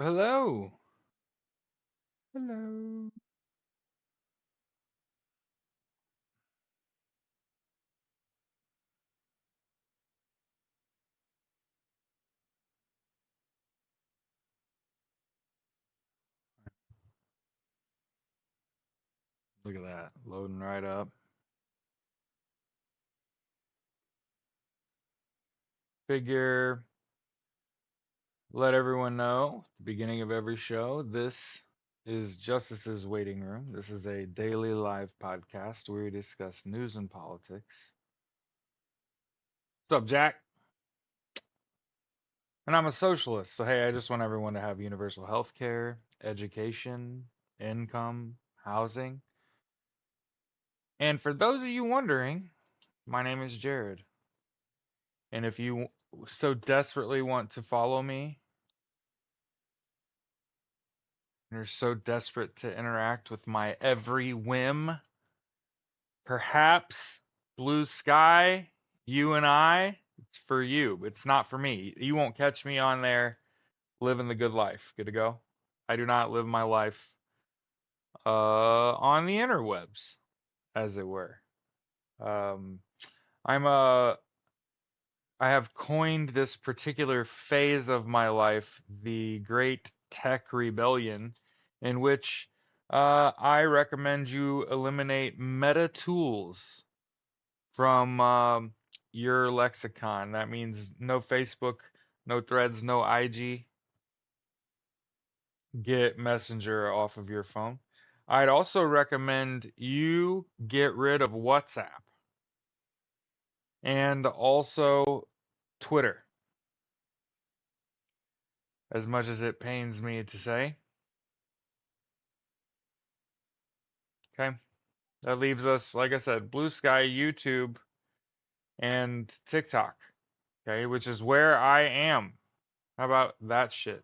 Hello. Hello. Look at that. Loading right up. Figure, let everyone know, at the beginning of every show, this is Justice's Waiting Room. This is a daily live podcast where we discuss news and politics. What's up, Jack? And I'm a socialist, so hey, I just want everyone to have universal health care, education, income, housing. And for those of you wondering, my name is Jared. And if you so desperately want to follow me, you're so desperate to interact with my every whim. Perhaps Blue Sky, you and I, it's for you. It's not for me. You won't catch me on there living the good life. Good to go. I do not live my life on the interwebs, as it were. Um, I'm a I have coined this particular phase of my life the Great Tech Rebellion, in which I recommend you eliminate meta tools from your lexicon. That means no Facebook, no Threads, no IG. Get Messenger off of your phone. I'd also recommend you get rid of WhatsApp and also Twitter, as much as it pains me to say. Okay. That leaves us, like I said, Blue Sky, YouTube, and TikTok. Okay, which is where I am. How about that shit?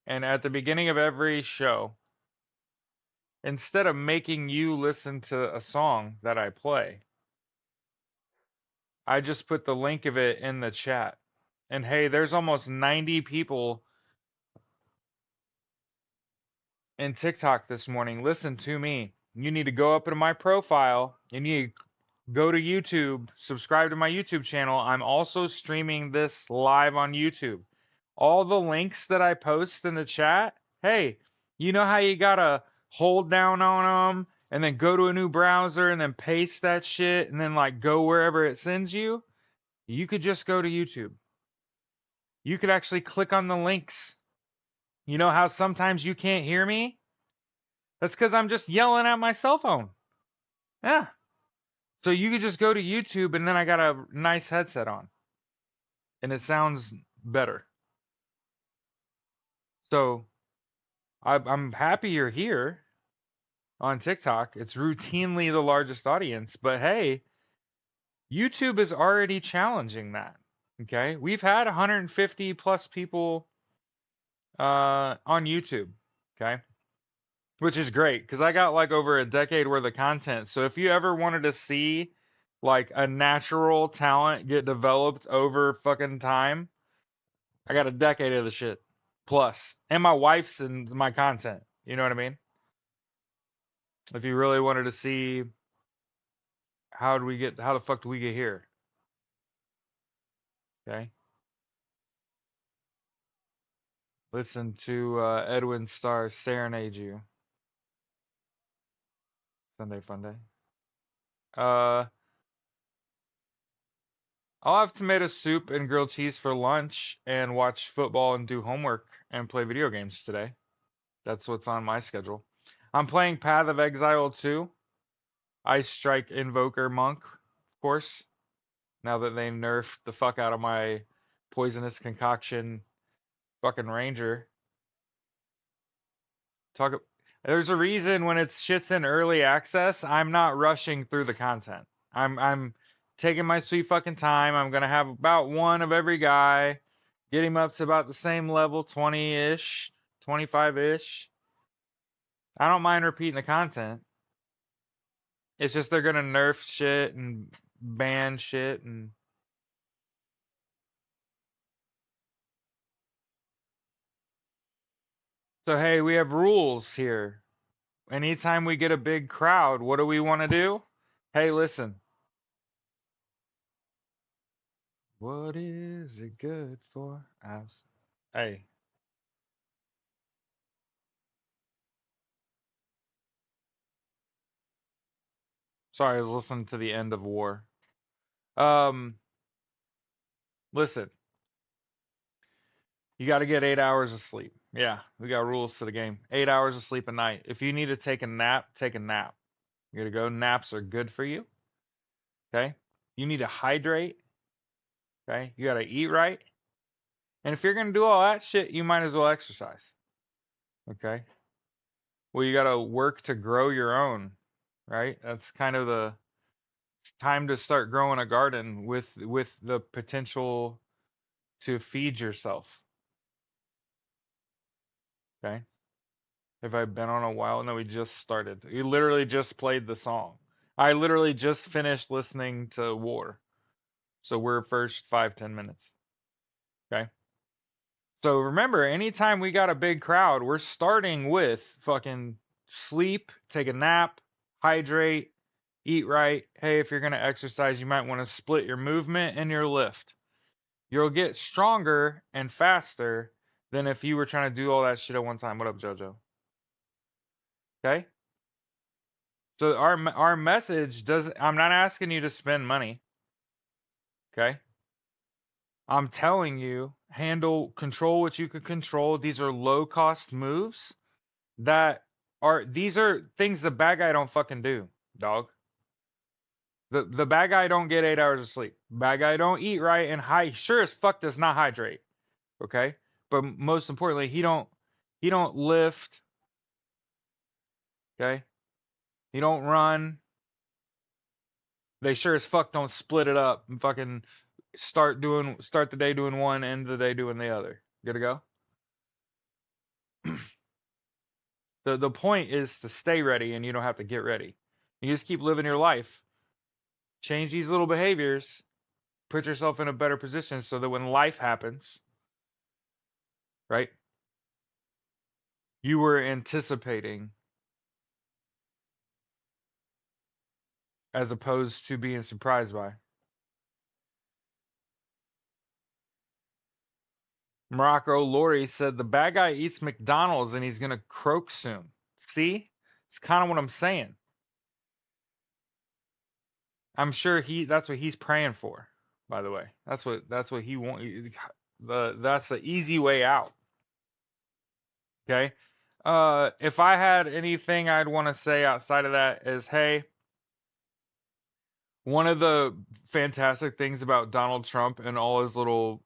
And at the beginning of every show, instead of making you listen to a song that I play, I just put the link of it in the chat. And hey, there's almost 90 people in TikTok this morning. Listen to me. You need to go up into my profile. You need to go to YouTube, subscribe to my YouTube channel. I'm also streaming this live on YouTube. All the links that I post in the chat, hey, you know how you gotta hold down on them and then go to a new browser and then paste that shit and then like go wherever it sends you? You could just go to YouTube. You could actually click on the links. You know how sometimes you can't hear me? That's because I'm just yelling at my cell phone. Yeah. So you could just go to YouTube and then I got a nice headset on and it sounds better. So I'm happy you're here on TikTok. It's routinely the largest audience, but hey, YouTube is already challenging that. Okay, we've had 150 plus people on YouTube. Okay, which is great because I got like over a decade worth of content. So if you ever wanted to see like a natural talent get developed over fucking time, I got a decade of the shit plus, and my wife's in my content. You know what I mean? If you really wanted to see how the fuck do we get here? Okay. Listen to Edwin Starr serenade you. Sunday fun day. Uh, I'll have tomato soup and grilled cheese for lunch and watch football and do homework and play video games today. That's what's on my schedule. I'm playing Path of Exile 2. Ice Strike Invoker Monk, of course. Now that they nerfed the fuck out of my poisonous concoction fucking ranger. Talk. There's a reason when it's shit's in early access, I'm not rushing through the content. I'm taking my sweet fucking time. I'm gonna have about one of every guy, get him up to about the same level, 20-ish, 25-ish. I don't mind repeating the content. It's just they're gonna nerf shit and ban shit and So, hey, we have rules here. Anytime we get a big crowd, what do we want to do? Hey, listen. What is it good for? Hey, sorry, I was listening to the end of war. Um, listen, you got to get 8 hours of sleep. Yeah, we got rules to the game. 8 hours of sleep a night. If you need to take a nap, take a nap. You gotta go. Naps are good for you. Okay. You need to hydrate. Okay. You gotta eat right. And if you're gonna do all that shit, you might as well exercise. Okay. Well, you gotta work to grow your own, right? That's kind of the time to start growing a garden with the potential to feed yourself. Okay. Have I been on a while? No, we just started. We literally just played the song. I literally just finished listening to War. So we're first 5, 10 minutes. Okay. So remember, anytime we got a big crowd, we're starting with fucking sleep, take a nap, hydrate, eat right. Hey, if you're going to exercise, you might want to split your movement and your lift. You'll get stronger and faster than if you were trying to do all that shit at one time. What up, JoJo? Okay? So our message does I'm not asking you to spend money, okay? I'm telling you, control what you can control. These are low cost moves that these are things the bad guy don't fucking do, dog. The bad guy don't get 8 hours of sleep. Bad guy don't eat right and sure as fuck does not hydrate. Okay? But most importantly, he don't lift, okay? He don't run. They sure as fuck don't split it up and fucking start the day doing one, end the day doing the other. Good to go? The point is to stay ready and you don't have to get ready. You just keep living your life. Change these little behaviors, put yourself in a better position so that when life happens, right? You were anticipating as opposed to being surprised by. Morocco Lori said the bad guy eats McDonald's and he's gonna croak soon. See? It's kind of what I'm saying. I'm sure that's what he's praying for, by the way. That's what he want that's the easy way out. Okay? If I had anything I'd want to say outside of that is, hey, one of the fantastic things about Donald Trump and all his little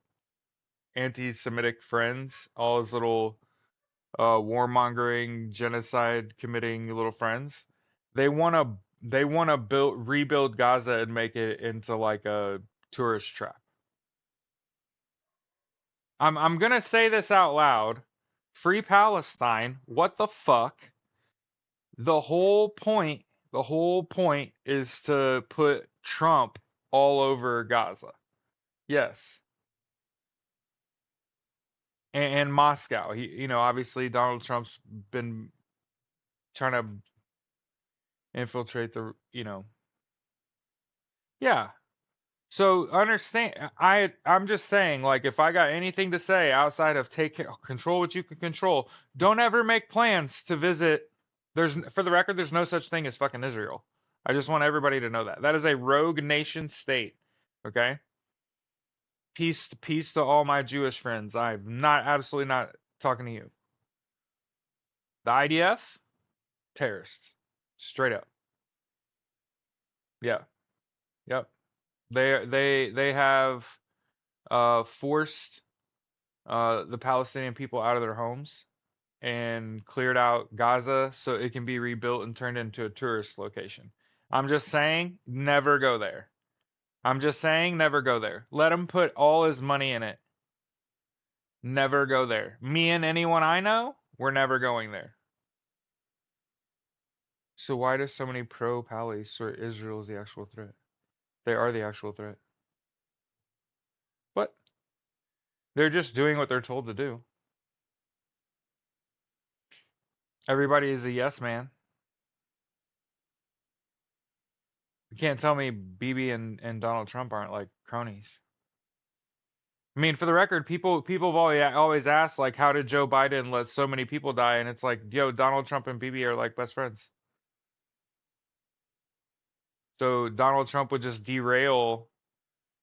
anti-Semitic friends, all his little warmongering, genocide committing little friends, they want to rebuild Gaza and make it into like a tourist trap. I'm gonna say this out loud. Free Palestine. What the fuck? The whole point, the whole point is to put Trump all over Gaza. Yes. And Moscow. Obviously Donald Trump's been trying to infiltrate yeah. So understand, I'm just saying, like, if I got anything to say outside of control what you can control, don't ever make plans to visit. For the record, there's no such thing as fucking Israel. I just want everybody to know that. That is a rogue nation state. Okay? Peace to all my Jewish friends. I'm not absolutely not talking to you. The IDF, terrorists. Straight up. Yeah. Yep. They have forced the Palestinian people out of their homes and cleared out Gaza so it can be rebuilt and turned into a tourist location. I'm just saying, never go there. I'm just saying, never go there. Let him put all his money in it. Never go there. Me and anyone I know, we're never going there. So why do so many pro-Pallies swear Israel is the actual threat? They are the actual threat. What? They're just doing what they're told to do. Everybody is a yes man. You can't tell me BB and Donald Trump aren't like cronies. I mean, for the record, people have always asked like, how did Joe Biden let so many people die? And it's like, yo, Donald Trump and BB are like best friends. So Donald Trump would just derail.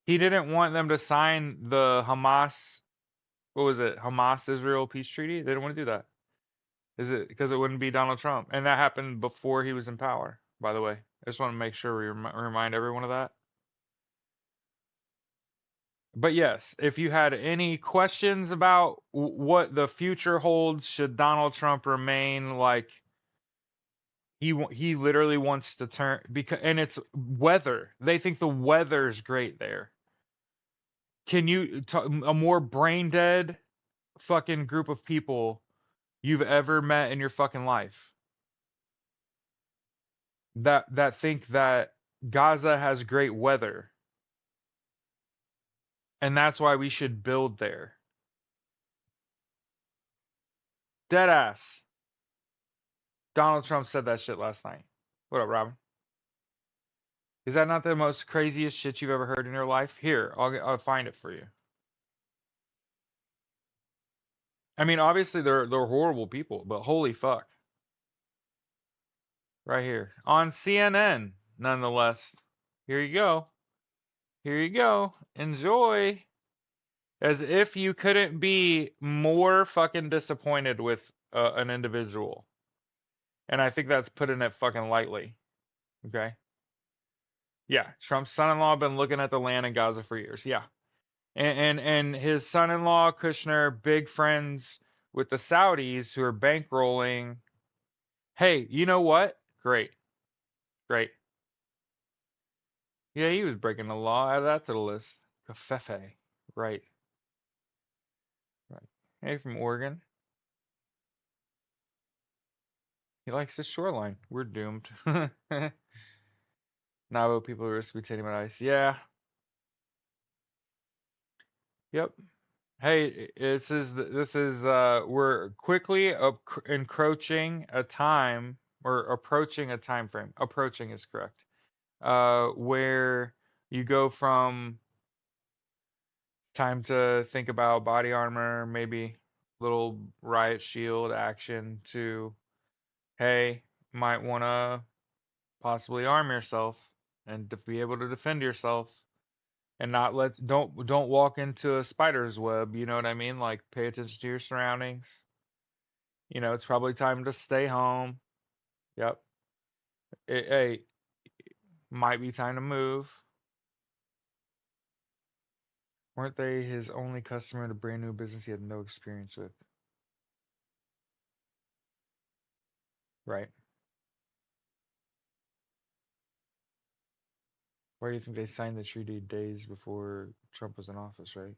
He didn't want them to sign the Hamas, what was it, Hamas Israel peace treaty? They didn't want to do that. Is it because it wouldn't be Donald Trump? And that happened before he was in power, by the way. I just want to make sure we remind everyone of that. But yes, if you had any questions about what the future holds, should Donald Trump remain like he literally wants to turn because and it's weather. They think the weather's great there. Can you a more brain dead fucking group of people you've ever met in your fucking life that think that Gaza has great weather and that's why we should build there. Dead ass. Donald Trump said that shit last night. What up, Robin? Is that not the most craziest shit you've ever heard in your life? Here, I'll find it for you. I mean, obviously they're horrible people, but holy fuck. Right here on CNN, nonetheless. Here you go. Here you go. Enjoy. As if you couldn't be more fucking disappointed with an individual. And I think that's putting it fucking lightly. Okay. Yeah. Trump's son-in-law been looking at the land in Gaza for years. Yeah. And his son-in-law Kushner, big friends with the Saudis who are bankrolling. Hey, you know what? Great. Great. Yeah, he was breaking the law. Add that to the list. Covfefe. Right. Right. Hey, from Oregon. He likes the shoreline. We're doomed. Navajo people risk retaining on ice. Yeah. Yep. Hey, this is we're quickly encroaching a time or approaching a time frame. Approaching is correct. Where you go from time to think about body armor, maybe little riot shield action to hey, might want to possibly arm yourself and to be able to defend yourself and not don't walk into a spider's web, you know what I mean? Like pay attention to your surroundings. You know, it's probably time to stay home. Yep. Hey, might be time to move. Weren't they his only customer in a brand new business he had no experience with? Right. Why do you think they signed the treaty days before Trump was in office, right?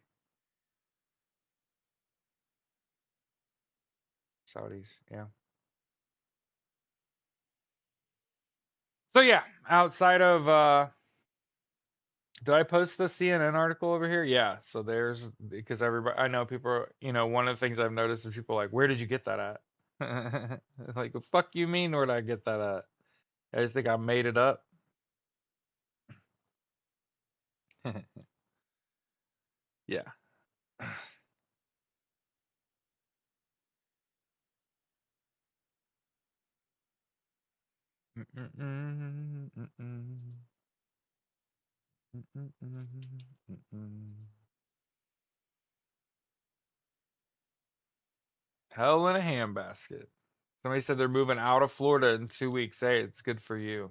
Saudis, yeah. So yeah, outside of did I post the CNN article over here? Yeah. So there's because everybody I know people are, one of the things I've noticed is people are like, where did you get that at? Like, the fuck you mean where did I get that at? I just think I made it up. Yeah. Hell in a handbasket. Somebody said they're moving out of Florida in 2 weeks. Hey, it's good for you.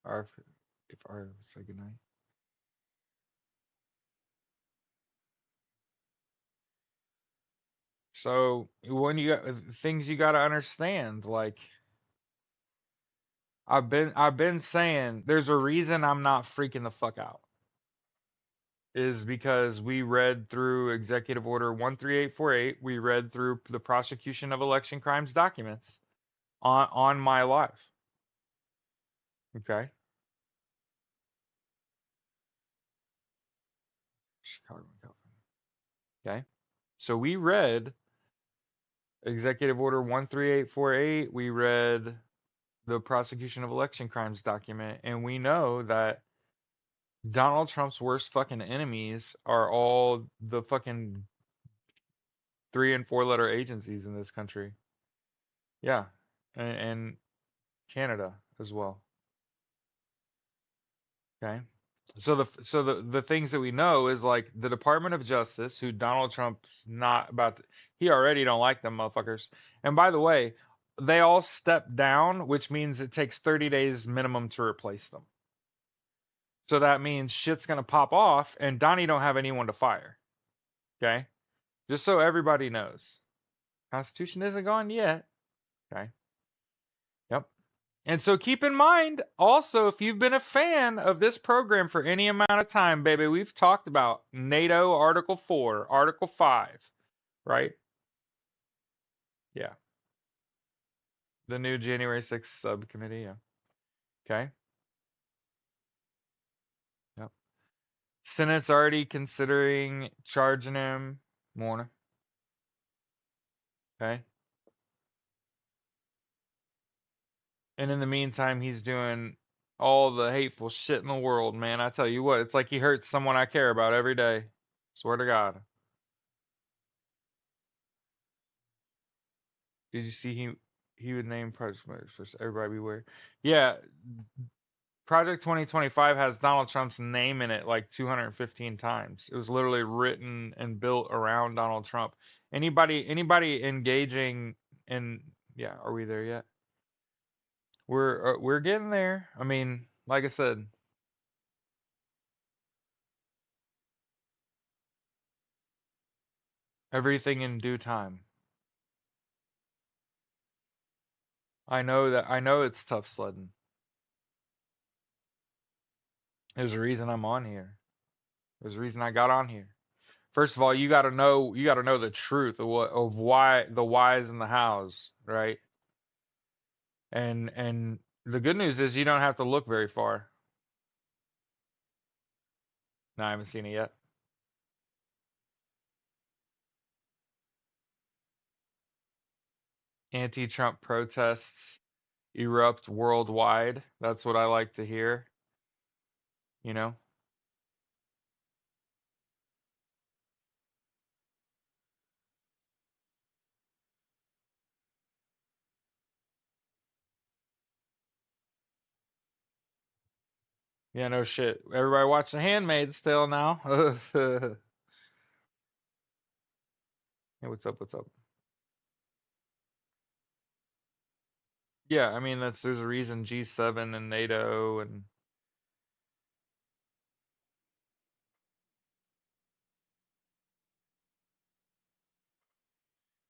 Or if I say goodnight. So when you got things you got to understand, like I've been saying, there's a reason I'm not freaking the fuck out. Is because we read through Executive Order 13848. We read through the prosecution of election crimes documents on my life. Okay. Chicago, California. Okay. So we read Executive Order 13848, we read the prosecution of election crimes document, and we know that Donald Trump's worst fucking enemies are all the fucking 3 and 4 letter agencies in this country. Yeah, and Canada as well. Okay. So the things that we know is like the Department of Justice, who Donald Trump's not about to, he already don't like them motherfuckers. And by the way, they all stepped down, which means it takes 30 days minimum to replace them. So that means shit's gonna pop off, and Donnie don't have anyone to fire. Okay, just so everybody knows, Constitution isn't gone yet. Okay. Yep. And so keep in mind also, if you've been a fan of this program for any amount of time, baby, we've talked about NATO Article 4, Article 5, right? Yeah. The new January 6th subcommittee. Yeah. Okay. Yep. Senate's already considering charging him more. Okay. And in the meantime, he's doing all the hateful shit in the world, man. I tell you what, it's like he hurts someone I care about every day. Swear to God. Did you see he would name project managers for everybody beware? Yeah, Project 2025 has Donald Trump's name in it like 215 times. It was literally written and built around Donald Trump. Anybody engaging in, yeah, are we there yet? We're getting there. I mean, like I said, everything in due time. I know it's tough sledding. There's a reason I'm on here. There's a reason I got on here. First of all, you got to know the truth of what of why the whys and the hows, right? And the good news is you don't have to look very far. No, I haven't seen it yet. Anti-Trump protests erupt worldwide. That's what I like to hear, you know? Yeah, no shit. Everybody watch The Handmaid's Tale now. Hey, what's up? What's up? Yeah, I mean there's a reason G7 and NATO and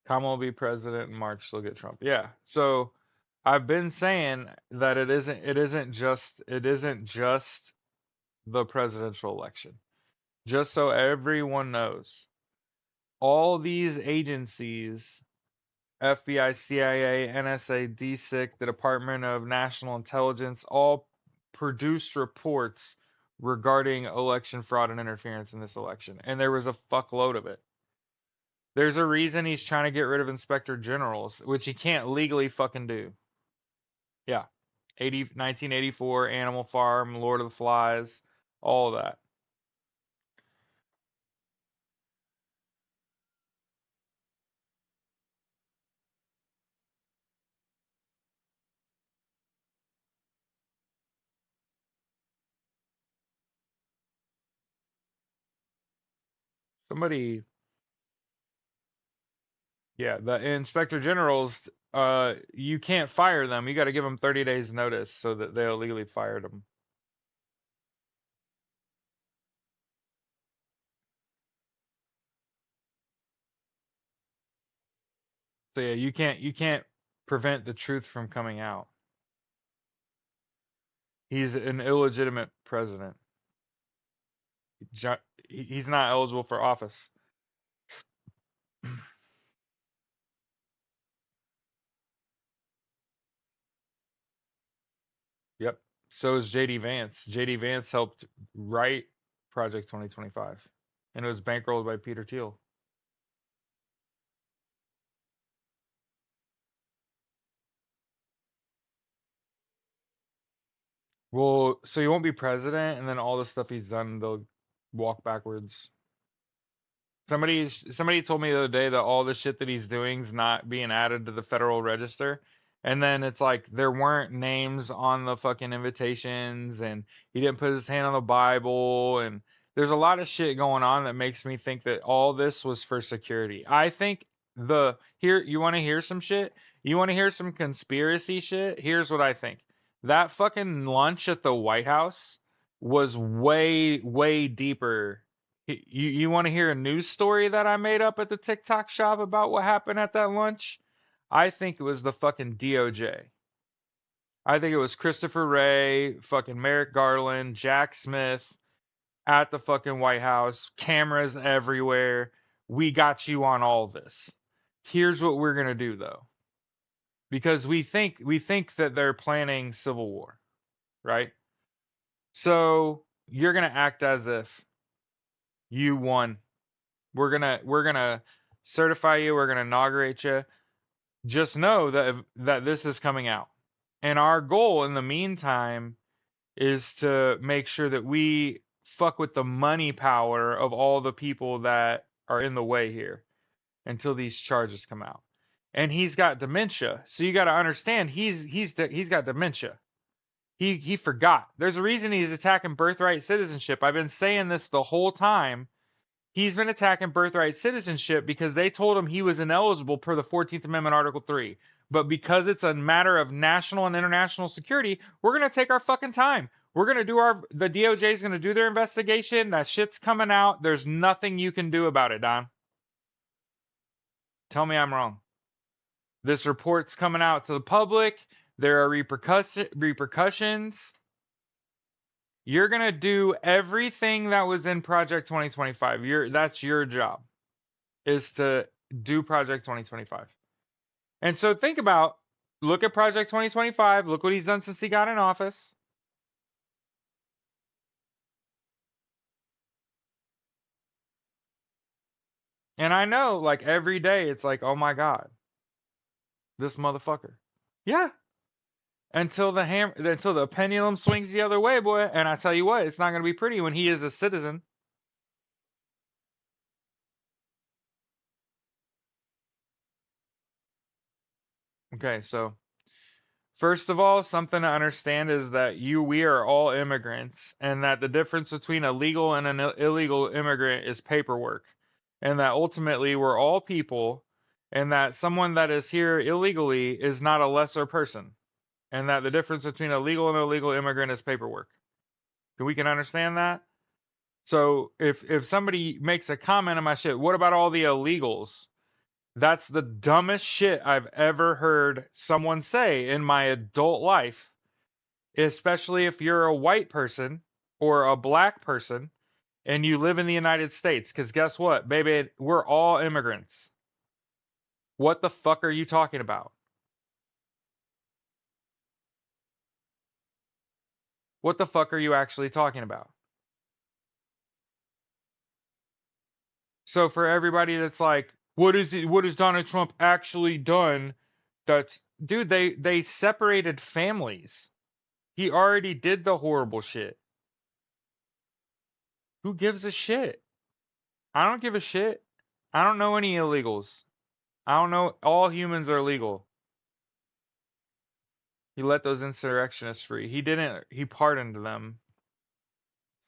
Kamala will be president in March. She'll get Trump. Yeah. So I've been saying that it isn't just the presidential election. Just so everyone knows, all these agencies, FBI, CIA, NSA, DSIC, the Department of National Intelligence, all produced reports regarding election fraud and interference in this election. And there was a fuckload of it. There's a reason he's trying to get rid of inspector generals, which he can't legally fucking do. Yeah. 1984, Animal Farm, Lord of the Flies, all of that. Somebody, yeah, the inspector generals, you can't fire them. You got to give them 30 days notice so that they'll legally fire them. So yeah, you can't prevent the truth from coming out. He's an illegitimate president. He's not eligible for office. Yep. So is JD Vance. JD Vance helped write Project 2025, and it was bankrolled by Peter Thiel. Well, so he won't be president, and then all the stuff he's done, they'll walk backwards. Somebody told me the other day that all the shit that he's doing is not being added to the Federal Register. And then it's like there weren't names on the fucking invitations, and he didn't put his hand on the Bible, and there's a lot of shit going on that makes me think that all this was for security. I think the here you want to hear some shit? You want to hear some conspiracy shit? Here's what I think. That fucking lunch at the White House was way deeper. You want to hear a news story that I made up at the TikTok shop about what happened at that lunch? I think it was the fucking DOJ. I think it was Christopher Wray, fucking Merrick Garland, Jack Smith at the fucking White House, cameras everywhere. We got you on all this. Here's what we're gonna do though, because we think that they're planning civil war, right? So you're gonna act as if you won. We're gonna certify you. We're gonna inaugurate you. Just know that this is coming out. And our goal in the meantime is to make sure that we fuck with the money power of all the people that are in the way here until these charges come out. And he's got dementia. So you got to understand he's got dementia. He forgot. There's a reason he's attacking birthright citizenship. I've been saying this the whole time. He's been attacking birthright citizenship because they told him he was ineligible per the 14th Amendment, Article 3. But because it's a matter of national and international security, we're going to take our fucking time. We're going to do the DOJ is going to do their investigation. That shit's coming out. There's nothing you can do about it, Don. Tell me I'm wrong. This report's coming out to the public. There are repercussions. You're going to do everything that was in Project 2025. That's your job, is to do Project 2025. And so look at Project 2025. Look what he's done since he got in office. And I know, like, every day it's like, oh my God, this motherfucker. Yeah. Until the pendulum swings the other way, boy. And I tell you what, it's not going to be pretty when he is a citizen. Okay, so first of all, something to understand is that we are all immigrants, and that the difference between a legal and an illegal immigrant is paperwork, and that ultimately we're all people, and that someone that is here illegally is not a lesser person, and that the difference between a legal and illegal immigrant is paperwork. We can understand that? So if somebody makes a comment on my shit, what about all the illegals? That's the dumbest shit I've ever heard someone say in my adult life, especially if you're a white person or a black person and you live in the United States. Because guess what, baby? We're all immigrants. What the fuck are you talking about? What the fuck are you actually talking about? So for everybody that's like, what is it? What has Donald Trump actually done? That's dude, they separated families. He already did the horrible shit. Who gives a shit? I don't give a shit. I don't know any illegals. I don't know. All humans are legal. He let those insurrectionists free. He didn't. He pardoned them.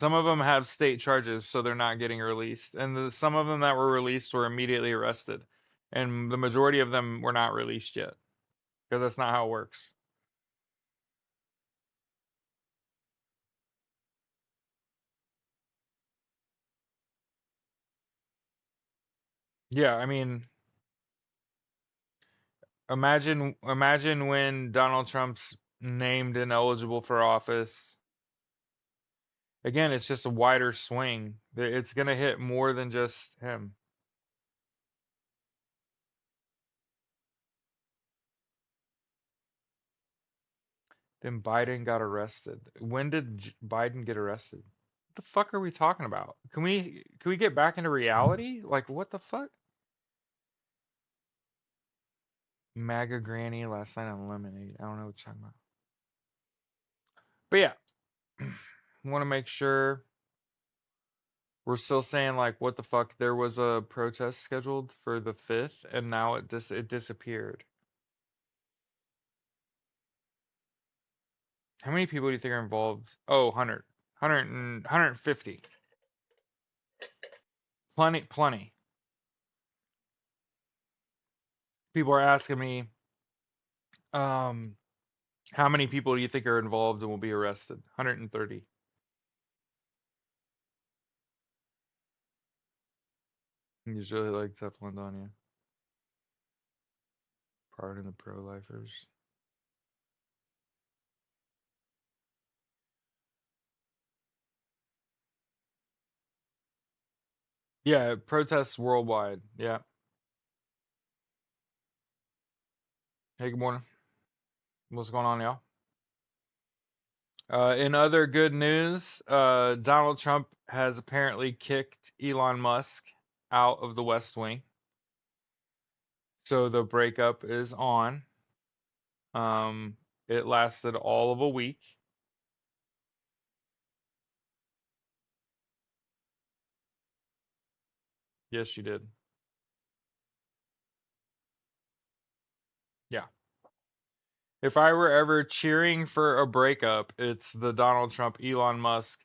Some of them have state charges, so they're not getting released. And some of them that were released were immediately arrested. And the majority of them were not released yet, because that's not how it works. Yeah, I mean, imagine when Donald Trump's named and eligible for office. Again, it's just a wider swing. It's going to hit more than just him. Then Biden got arrested. When did Biden get arrested? What the fuck are we talking about? Can we get back into reality? Like what the fuck? MAGA Granny last night on Lemonade. I don't know what you're talking about. But yeah. want to make sure we're still saying like what the fuck. There was a protest scheduled for the 5th, and now it disappeared. How many people do you think are involved? Oh, 100, 150. Plenty, plenty. People are asking me, um, how many people do you think are involved and will be arrested? 130. He's really like Teflon Don, yeah. Pardon the pro-lifers. Yeah, protests worldwide. Yeah. Hey, good morning. What's going on, y'all? In other good news, Donald Trump has apparently kicked Elon Musk out of the West Wing. So the breakup is on. It lasted all of a week. Yes, you did. Yeah. If I were ever cheering for a breakup, it's the Donald Trump Elon Musk.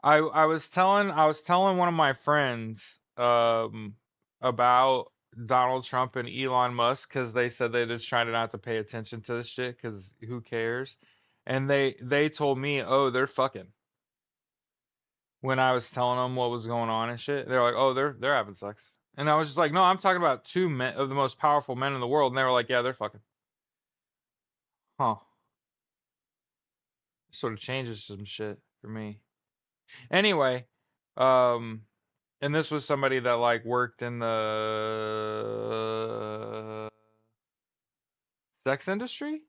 I was telling one of my friends about Donald Trump and Elon Musk because they said they just tried not to pay attention to this shit because who cares? And they told me, oh, they're fucking. When I was telling them what was going on and shit, they're like, oh, they're having sex. And I was just like, no, I'm talking about two men of the most powerful men in the world, and they were like, yeah, they're fucking. Huh. Sort of changes some shit for me. Anyway, um, and this was somebody that like worked in the sex industry?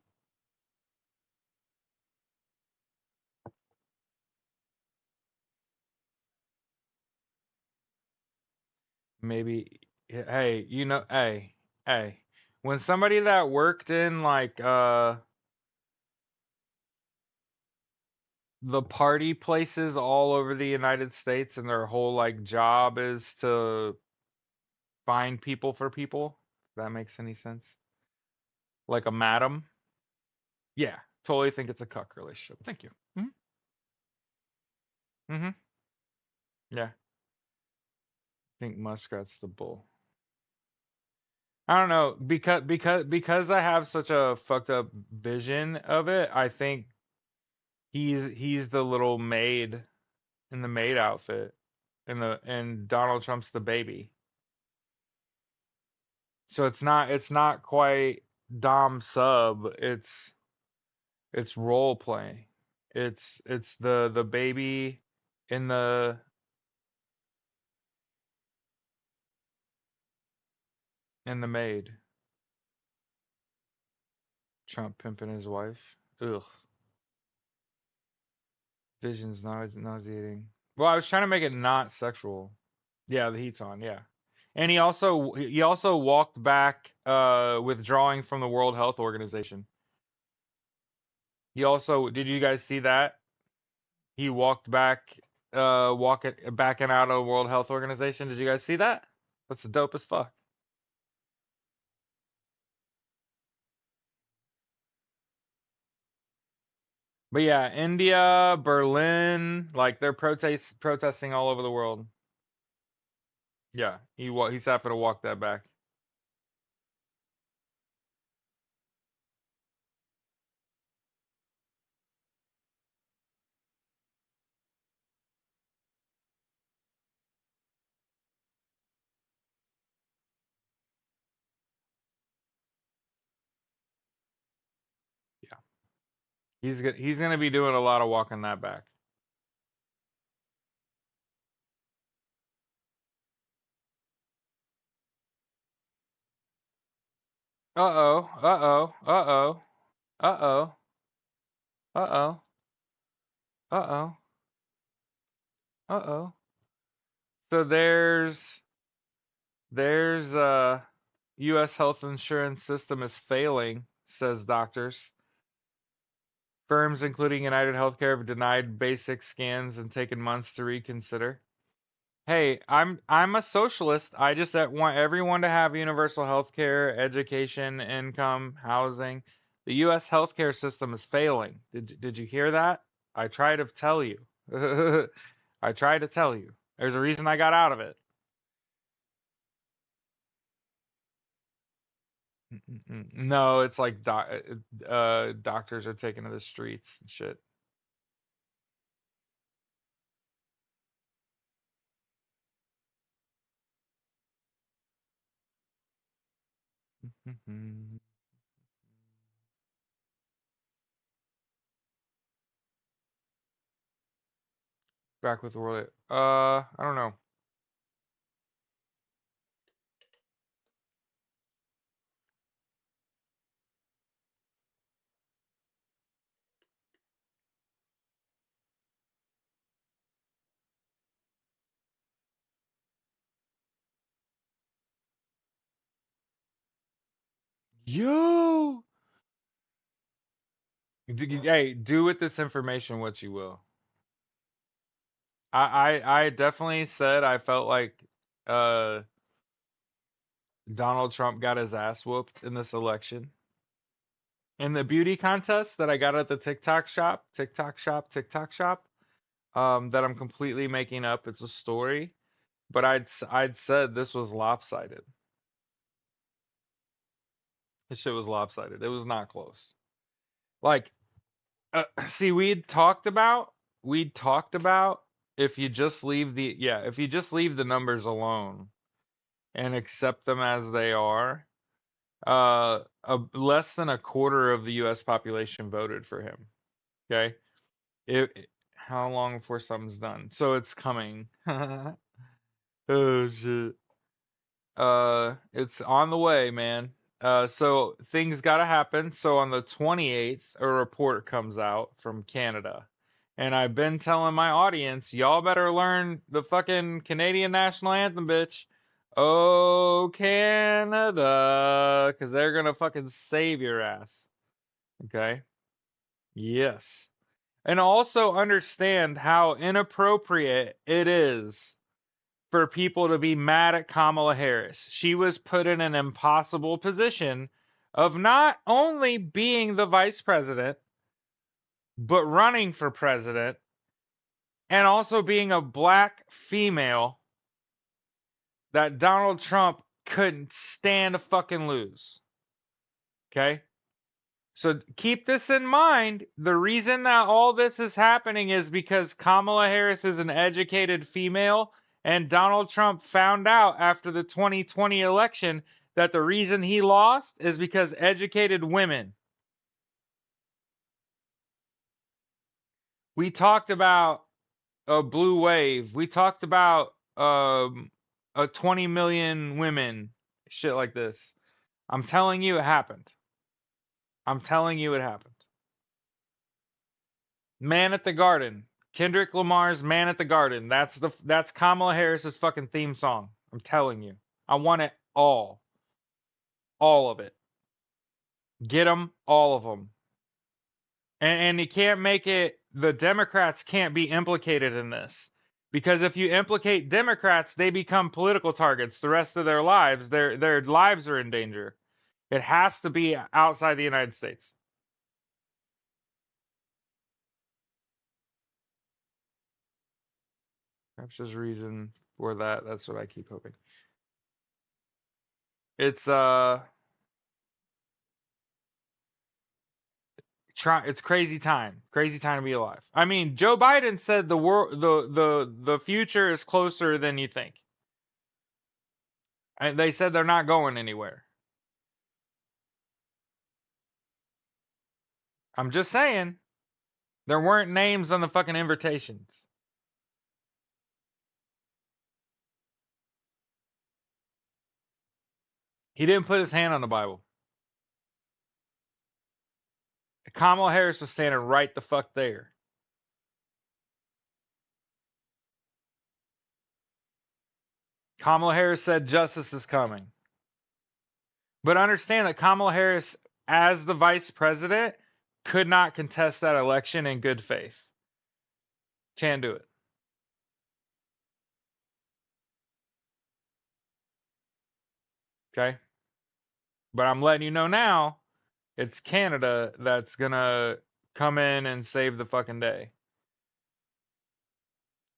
Maybe hey, hey. When somebody that worked in like the party places all over the United States and their whole like job is to find people for people, if that makes any sense. Like a madam. Yeah, totally think it's a cuck relationship. Thank you. Mm-hmm. Mm-hmm. Yeah, I think Muskrat's the bull. I don't know because I have such a fucked up vision of it. I think he's the little maid in the maid outfit, and Donald Trump's the baby. So it's not quite dom sub. It's role playing. It's the baby in the maid. Trump pimping his wife. Ugh. Vision's nauseating. Well, I was trying to make it not sexual. Yeah, the heat's on. Yeah, and he also walked back, withdrawing from the World Health Organization. He also did you guys see that? He walked back, backing out of the World Health Organization. Did you guys see that? That's dope as fuck. But yeah, India, Berlin, like they're protesting all over the world. Yeah, he's happy to walk that back. Yeah, he's gonna be doing a lot of walking that back. Uh-oh. Uh-oh. Uh-oh. Uh-oh. Uh-oh. Uh-oh. Uh-oh. So there's US health insurance system is failing, says doctors. Firms, including United Healthcare, have denied basic scans and taken months to reconsider. Hey, I'm a socialist. I just want everyone to have universal health care, education, income, housing. The U.S. healthcare system is failing. Did you hear that? I try to tell you. I tried to tell you. There's a reason I got out of it. No, it's like doctors are taking to the streets and shit. Back with the world. I don't know. Yo! Hey, do with this information what you will. I definitely said I felt like uh Donald Trump got his ass whooped in this election. In the beauty contest that I got at the TikTok shop, that I'm completely making up. It's a story, but I'd said this was lopsided. This shit was lopsided. It was not close. Like, see, we'd talked about if you just leave if you just leave the numbers alone and accept them as they are, less than a quarter of the U.S. population voted for him. Okay, how long before something's done? So it's coming. Oh shit. It's on the way, man. So things gotta happen. So on the 28th, a report comes out from Canada. And I've been telling my audience, y'all better learn the fucking Canadian national anthem, bitch. Oh, Canada, because they're gonna fucking save your ass. Okay? Yes. And also understand how inappropriate it is for people to be mad at Kamala Harris. She was put in an impossible position of not only being the vice president, but running for president, and also being a black female that Donald Trump couldn't stand to fucking lose. Okay? So keep this in mind. The reason that all this is happening is because Kamala Harris is an educated female, and Donald Trump found out after the 2020 election that the reason he lost is because educated women. We talked about a blue wave. We talked about a 20 million women, shit like this. I'm telling you it happened. I'm telling you it happened. Man at the Garden. Kendrick Lamar's Man at the Garden. That's Kamala Harris's fucking theme song. I'm telling you. I want it all. All of it. Get them, all of them. And you can't make it, the Democrats can't be implicated in this. Because if you implicate Democrats, they become political targets the rest of their lives. Their lives are in danger. It has to be outside the United States. That's just reason for that. That's what I keep hoping. It's it's crazy time to be alive. I mean, Joe Biden said the world, the future is closer than you think, and they said they're not going anywhere. I'm just saying, there weren't names on the fucking invitations. He didn't put his hand on the Bible. Kamala Harris was standing right the fuck there. Kamala Harris said justice is coming. But understand that Kamala Harris, as the vice president, could not contest that election in good faith. Can't do it. Okay? But I'm letting you know now, it's Canada that's gonna come in and save the fucking day.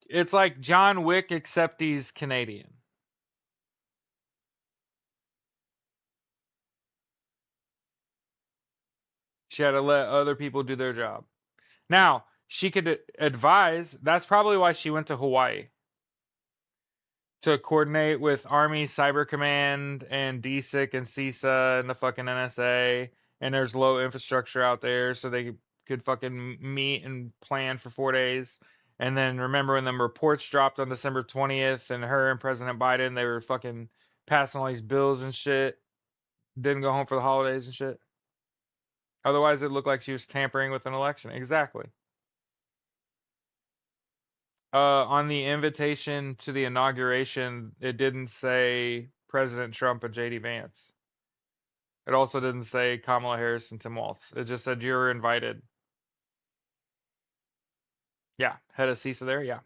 It's like John Wick, except he's Canadian. She had to let other people do their job. Now, she could advise. That's probably why she went to Hawaii to coordinate with Army Cyber Command and DSIC and CISA and the fucking NSA. And there's low infrastructure out there, so they could fucking meet and plan for 4 days. And then remember when them reports dropped on December 20th, and her and President Biden, they were fucking passing all these bills and shit. Didn't go home for the holidays and shit. Otherwise, it looked like she was tampering with an election. Exactly. On the invitation to the inauguration, it didn't say President Trump and JD Vance. It also didn't say Kamala Harris and Tim Walz. It just said you were invited. Yeah, head of CISA there. Yeah.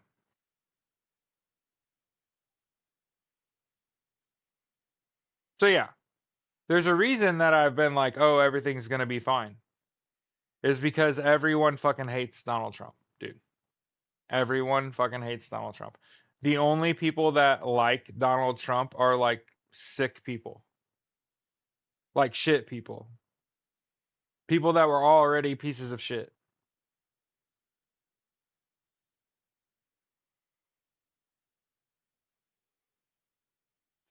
So yeah, there's a reason that I've been like, oh, everything's gonna be fine. Is because everyone fucking hates Donald Trump, dude. Everyone fucking hates Donald Trump. The only people that like Donald Trump are like sick people, like shit people, people that were already pieces of shit.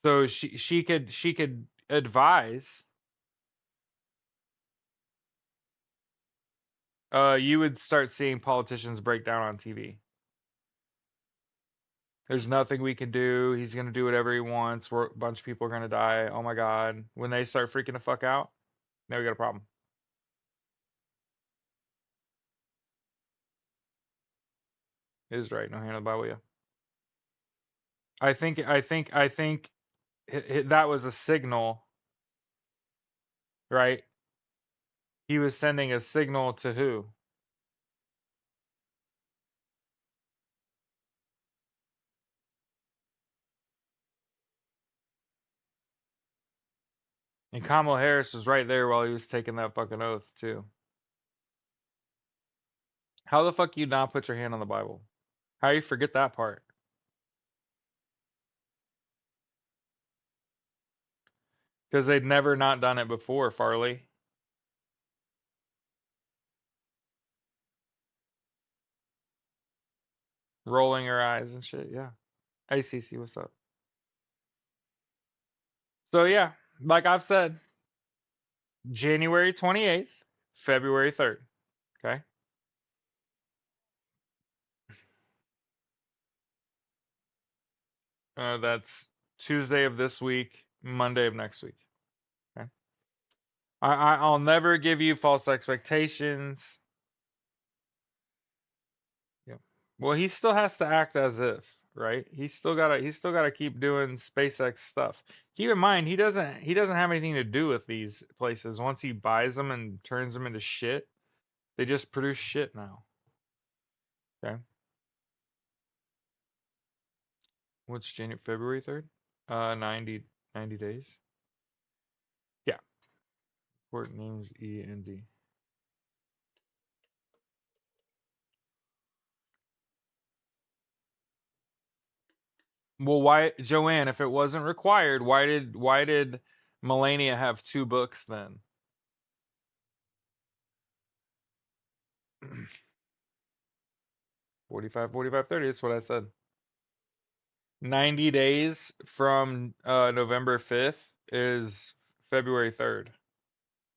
So she could advise. You would start seeing politicians break down on TV. There's nothing we can do. He's gonna do whatever he wants. A bunch of people are gonna die. Oh my God. When they start freaking the fuck out, now we got a problem. It is right. No hand on the Bible. Yeah. I think that was a signal, right? He was sending a signal to who? And Kamala Harris was right there while he was taking that fucking oath too. How the fuck you not put your hand on the Bible? How you forget that part? Because they'd never not done it before, Farley. Rolling her eyes and shit. Yeah. Hey, Cece, what's up? So yeah, like I've said, January 28th, February 3rd. Okay. That's Tuesday of this week, Monday of next week. Okay. I'll never give you false expectations. Yeah. Well, he still has to act as if, right? He's still gotta keep doing SpaceX stuff. Keep in mind, he doesn't have anything to do with these places. Once he buys them and turns them into shit, they just produce shit now. Okay. What's January, February 3rd? 90 days. Yeah. Port names E and D. Well, why, Joanne, if it wasn't required, why did Melania have two books then? 45, 45, 30. That's what I said. 90 days from November 5th is February 3rd,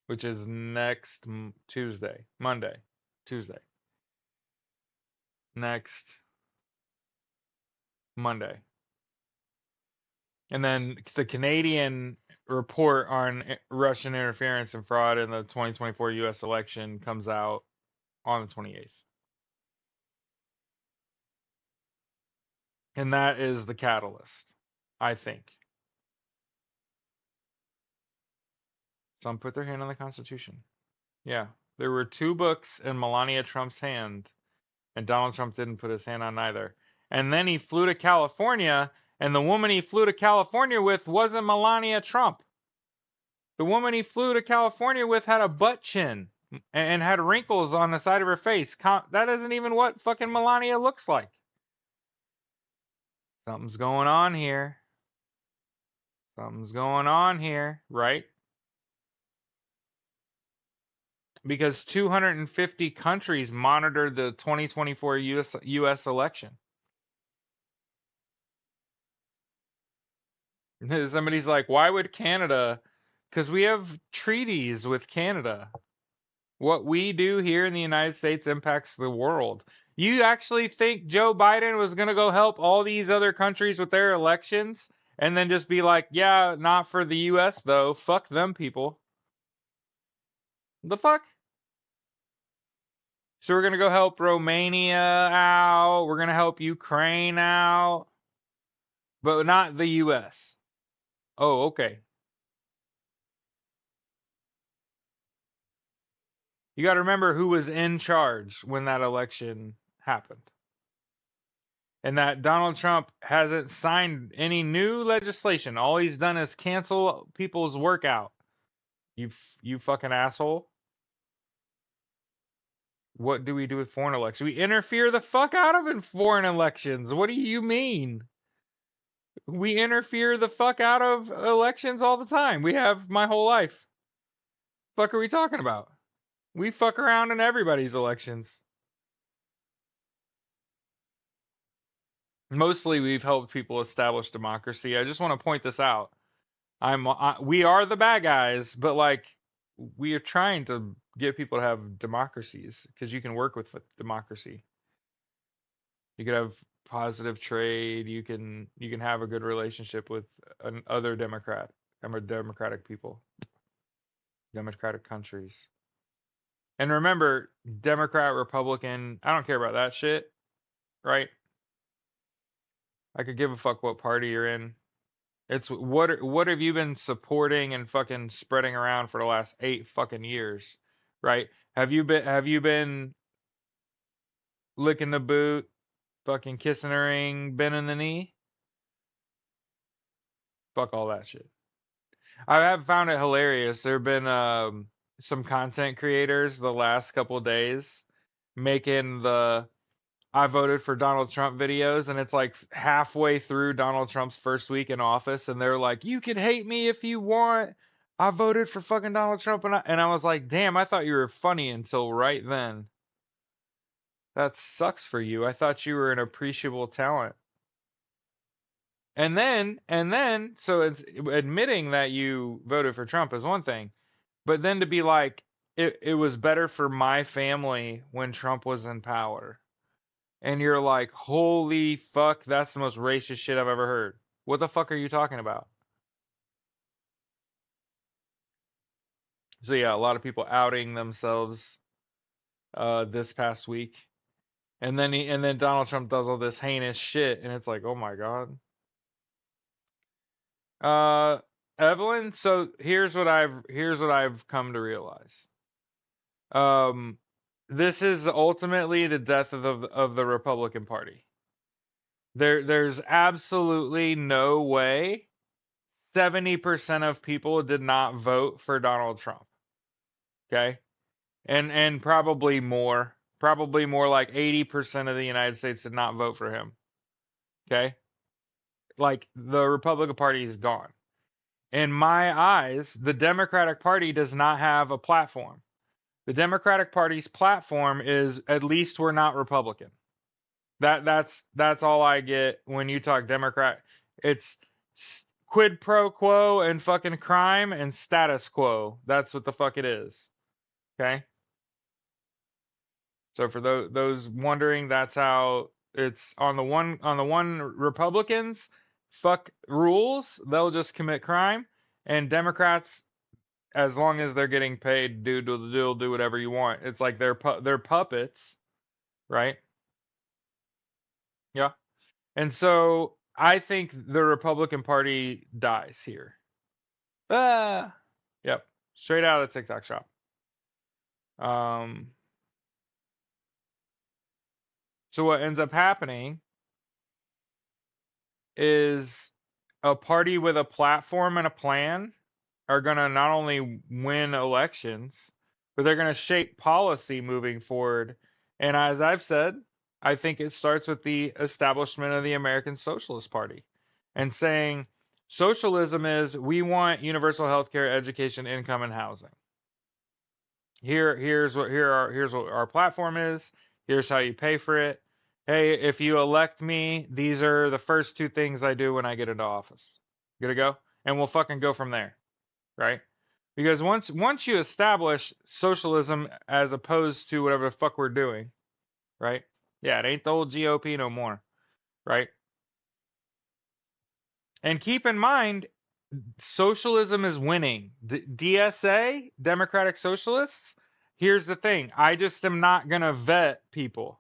which is next Tuesday, Monday, Tuesday. Next Monday. And then the Canadian report on Russian interference and fraud in the 2024 US election comes out on the 28th. And that is the catalyst, I think. Some put their hand on the Constitution. Yeah. There were 2 books in Melania Trump's hand, and Donald Trump didn't put his hand on either. And then he flew to California, and the woman he flew to California with wasn't Melania Trump. The woman he flew to California with had a butt chin and had wrinkles on the side of her face. That isn't even what fucking Melania looks like. Something's going on here. Something's going on here, right? Because 250 countries monitored the 2024 US election. Somebody's like, why would Canada? Because we have treaties with Canada. What we do here in the United States impacts the world. You actually think Joe Biden was going to go help all these other countries with their elections and then just be like, yeah, not for the US though. Fuck them people. The fuck? So we're going to go help Romania out. We're going to help Ukraine out, but not the US. Oh, okay. You got to remember who was in charge when that election happened. And that Donald Trump hasn't signed any new legislation. All he's done is cancel people's workout. You fucking asshole. What do we do with foreign elections? We interfere the fuck out of in foreign elections. What do you mean? We interfere the fuck out of elections all the time. We have my whole life. Fuck are we talking about? We fuck around in everybody's elections. Mostly we've helped people establish democracy. I just want to point this out. We are the bad guys, but like we are trying to get people to have democracies because you can work with democracy. You could have positive trade. You can have a good relationship with other democratic people, democratic countries. And remember, Democrat, Republican, I don't care about that shit, right? I could give a fuck what party you're in. It's what have you been supporting and fucking spreading around for the last 8 fucking years, right? Have you been licking the boot, fucking kissing the ring, bending the knee? Fuck all that shit. I have found it hilarious. There have been some content creators the last couple days making the I voted for Donald Trump videos, and it's like halfway through Donald Trump's first week in office, and they're like, "You can hate me if you want. I voted for fucking Donald Trump," and I was like, "Damn, I thought you were funny until right then. That sucks for you. I thought you were an appreciable talent." So it's admitting that you voted for Trump is one thing, but then to be like, it was better for my family when Trump was in power. And you're like, holy fuck, that's the most racist shit I've ever heard. What the fuck are you talking about? So yeah, a lot of people outing themselves this past week. And then Donald Trump does all this heinous shit and it's like, "Oh my God." Uh Evelyn, so here's what I've come to realize. Um this is ultimately the death of the Republican Party. There's absolutely no way 70% of people did not vote for Donald Trump. Okay? And probably more like 80% of the United States did not vote for him. Okay? Like the Republican Party is gone. In my eyes, the Democratic Party does not have a platform. The Democratic Party's platform is at least we're not Republican. That's all I get when you talk Democrat. It's quid pro quo and fucking crime and status quo. That's what the fuck it is. Okay? So for those wondering, that's how it's on the one Republicans fuck rules, they'll just commit crime, and Democrats, as long as they're getting paid, do whatever you want. It's like they're puppets, right? Yeah. And so I think the Republican Party dies here. Ah, yep, straight out of the TikTok shop. Um, so what ends up happening is a party with a platform and a plan are going to not only win elections, but they're going to shape policy moving forward. And as I've said, I think it starts with the establishment of the American Socialist Party and saying socialism is we want universal health care, education, income, and housing. Here's what our platform is. Here's how you pay for it. Hey, if you elect me, these are the first two things I do when I get into office. Good to go? And we'll fucking go from there, right? Because once you establish socialism as opposed to whatever the fuck we're doing, right? Yeah, it ain't the old GOP no more, right? And keep in mind, socialism is winning. DSA, Democratic Socialists, here's the thing. I just am not going to vet people,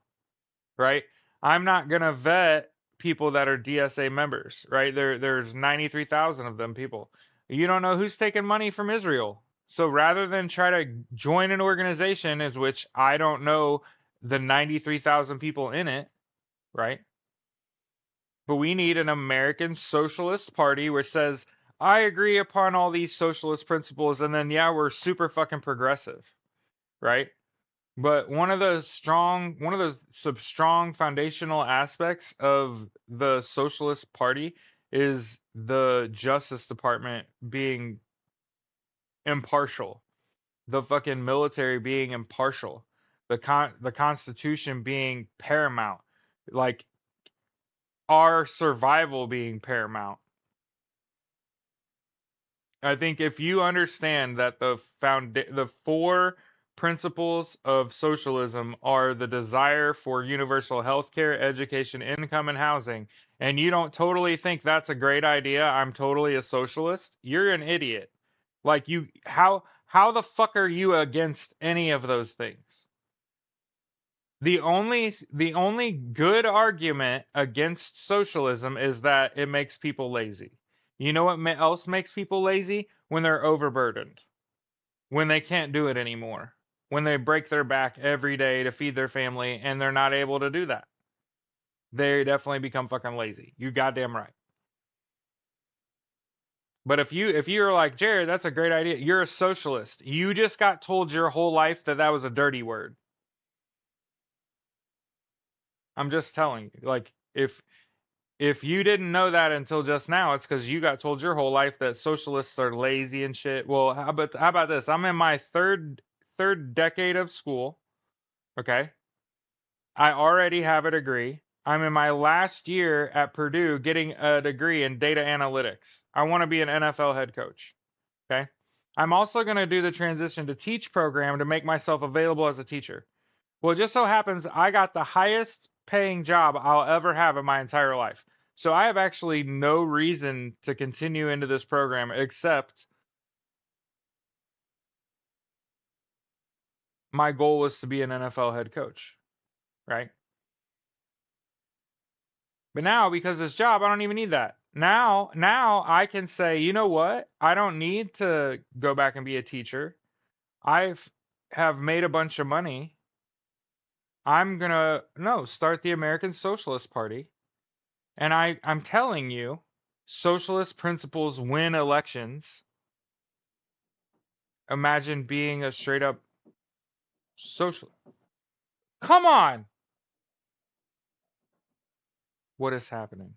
right? I'm not going to vet people that are DSA members, right? There's 93,000 of them people. You don't know who's taking money from Israel. So rather than try to join an organization as which I don't know the 93,000 people in it, right? But we need an American Socialist Party which says, I agree upon all these socialist principles, and then, yeah, we're super fucking progressive, right? But one of those strong foundational aspects of the Socialist Party is the Justice Department being impartial, the fucking military being impartial, the Constitution being paramount, like our survival being paramount. I think if you understand that the four principles of socialism are the desire for universal health care, education, income, and housing, and you don't totally think that's a great idea, I'm totally a socialist, you're an idiot. Like how the fuck are you against any of those things? The only good argument against socialism is that it makes people lazy. You know what else makes people lazy? When they're overburdened, when they can't do it anymore, when they break their back every day to feed their family and they're not able to do that. They definitely become fucking lazy. You goddamn right. But if you're like, Jared, that's a great idea. You're a socialist. You just got told your whole life that that was a dirty word. I'm just telling you. Like if you didn't know that until just now, it's because you got told your whole life that socialists are lazy and shit. Well, how about this? I'm in my third decade of school. Okay, I already have a degree. I'm in my last year at Purdue getting a degree in data analytics. I want to be an NFL head coach. Okay, I'm also going to do the transition to teach program to make myself available as a teacher. Well, it just so happens I got the highest paying job I'll ever have in my entire life. So I have actually no reason to continue into this program except my goal was to be an NFL head coach, right? But now because of this job, I don't even need that. Now I can say, you know what? I don't need to go back and be a teacher. I've have made a bunch of money. I'm gonna no start the American Socialist Party. And I'm telling you, socialist principles win elections. Imagine being a straight up social. Come on! What is happening?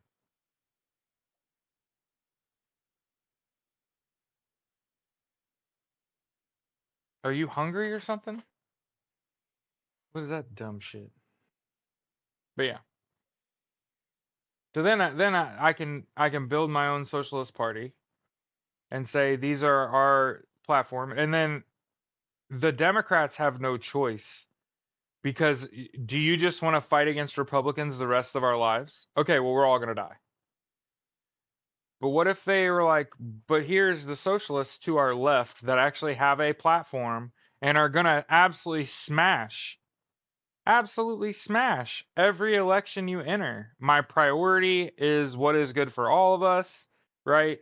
Are you hungry or something? What is that dumb shit? But yeah. So then I can build my own socialist party and say these are our platform. And then the Democrats have no choice because do you just want to fight against Republicans the rest of our lives? Okay, well we're all gonna die. But what if they were like, but here's the socialists to our left that actually have a platform and are going to absolutely smash every election you enter. My priority is what is good for all of us, right?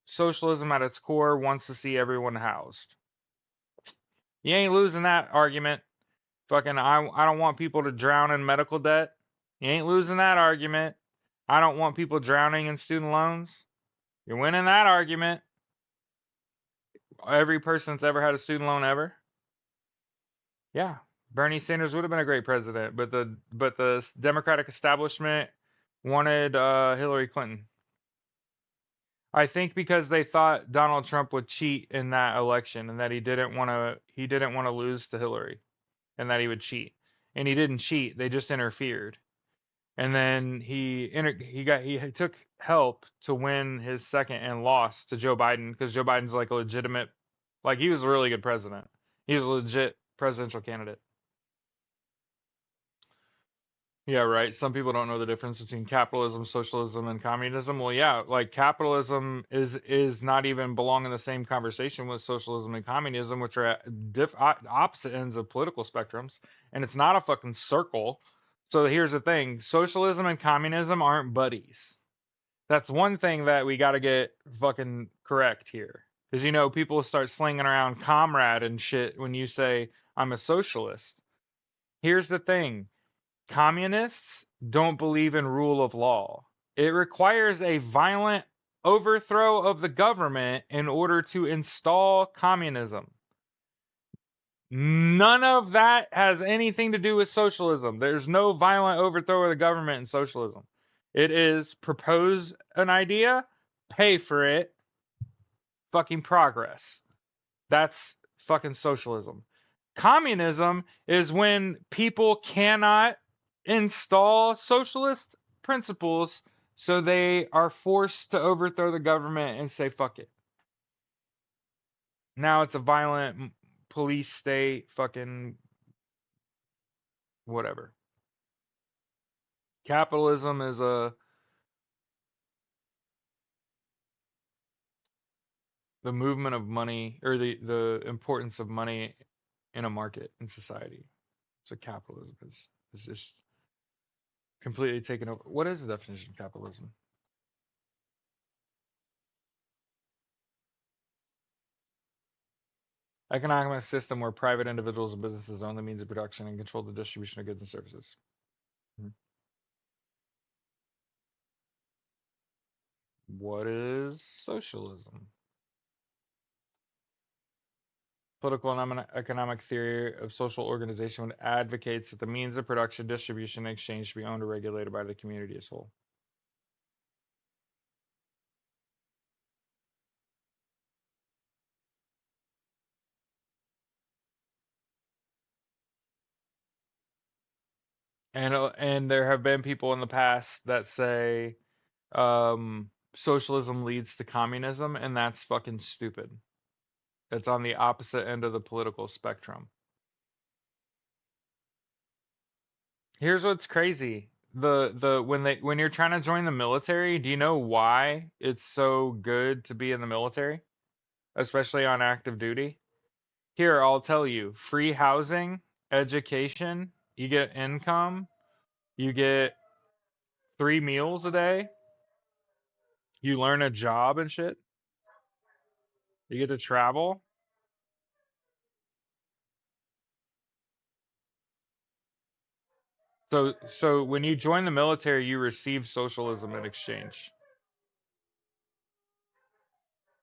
Socialism at its core wants to see everyone housed. You ain't losing that argument. Fucking, I don't want people to drown in medical debt. You ain't losing that argument. I don't want people drowning in student loans. You're winning that argument. Every person that's ever had a student loan ever. Yeah, Bernie Sanders would have been a great president, but the Democratic establishment wanted Hillary Clinton. I think because they thought Donald Trump would cheat in that election and that he didn't want to lose to Hillary and that he would cheat. And he didn't cheat. They just interfered. And then he took help to win his second and lost to Joe Biden because Joe Biden's like a legitimate, like he was a really good president. He was a legit presidential candidate. Yeah, right. Some people don't know the difference between capitalism, socialism, and communism. Well, yeah, like capitalism is not even belong in the same conversation with socialism and communism, which are at opposite ends of political spectrums, and it's not a fucking circle. So here's the thing: socialism and communism aren't buddies. That's one thing that we got to get fucking correct here, because people start slinging around comrade and shit when you say I'm a socialist. Here's the thing. Communists don't believe in rule of law. It requires a violent overthrow of the government in order to install communism. None of that has anything to do with socialism. There's no violent overthrow of the government in socialism. It is propose an idea, pay for it, fucking progress. That's fucking socialism. Communism is when people cannot install socialist principles, so they are forced to overthrow the government and say fuck it. Now it's a violent police state, fucking whatever. Capitalism is the movement of money, or the importance of money in a market in society. So capitalism is just completely taken over. What is the definition of capitalism? Economic system where private individuals and businesses own the means of production and control the distribution of goods and services. Mhm. What is socialism? Political and economic theory of social organization advocates that the means of production, distribution, and exchange should be owned or regulated by the community as a whole. And there have been people in the past that say socialism leads to communism, and that's fucking stupid. It's on the opposite end of the political spectrum. Here's what's crazy. The when you're trying to join the military, do you know why it's so good to be in the military, especially on active duty? Here, I'll tell you. Free housing, education, you get income, you get 3 meals a day, you learn a job and shit, you get to travel. So when you join the military, you receive socialism in exchange.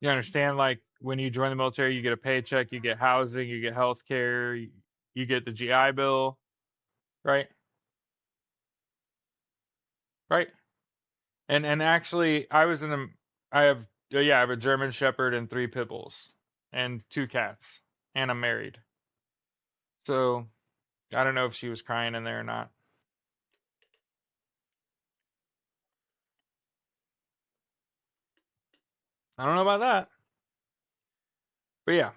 You understand? Like when you join the military, you get a paycheck, you get housing, you get health care, you get the GI Bill, right? Right. And actually, I have yeah, I have a German Shepherd and 3 pit bulls and 2 cats, and I'm married. So I don't know if she was crying in there or not. I don't know about that, but yeah,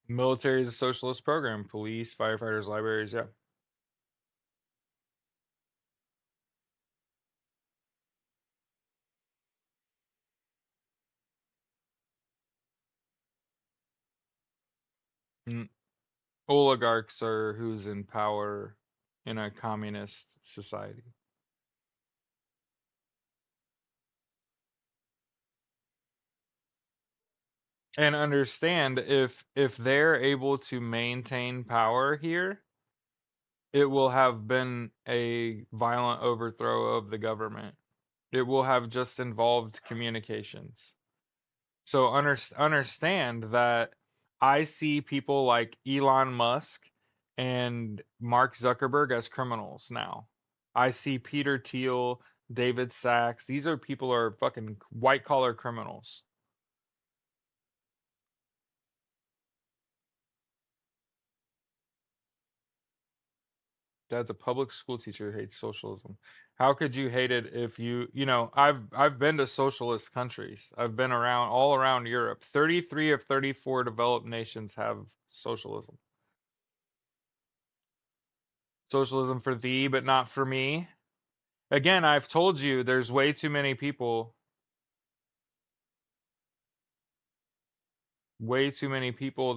military is a socialist program. Police, firefighters, libraries, yeah. Mm, oligarchs are who's in power in a communist society. And understand, if they're able to maintain power here, it will have been a violent overthrow of the government. It will have just involved communications. So understand that I see people like Elon Musk and Mark Zuckerberg as criminals now. I see Peter Thiel, David Sachs. These are people who are fucking white collar criminals. Dad's a public school teacher who hates socialism. How could you hate it if I've been to socialist countries. I've been around all around Europe. 33 of 34 developed nations have socialism. Socialism for thee, but not for me. Again, I've told you there's way too many people, way too many people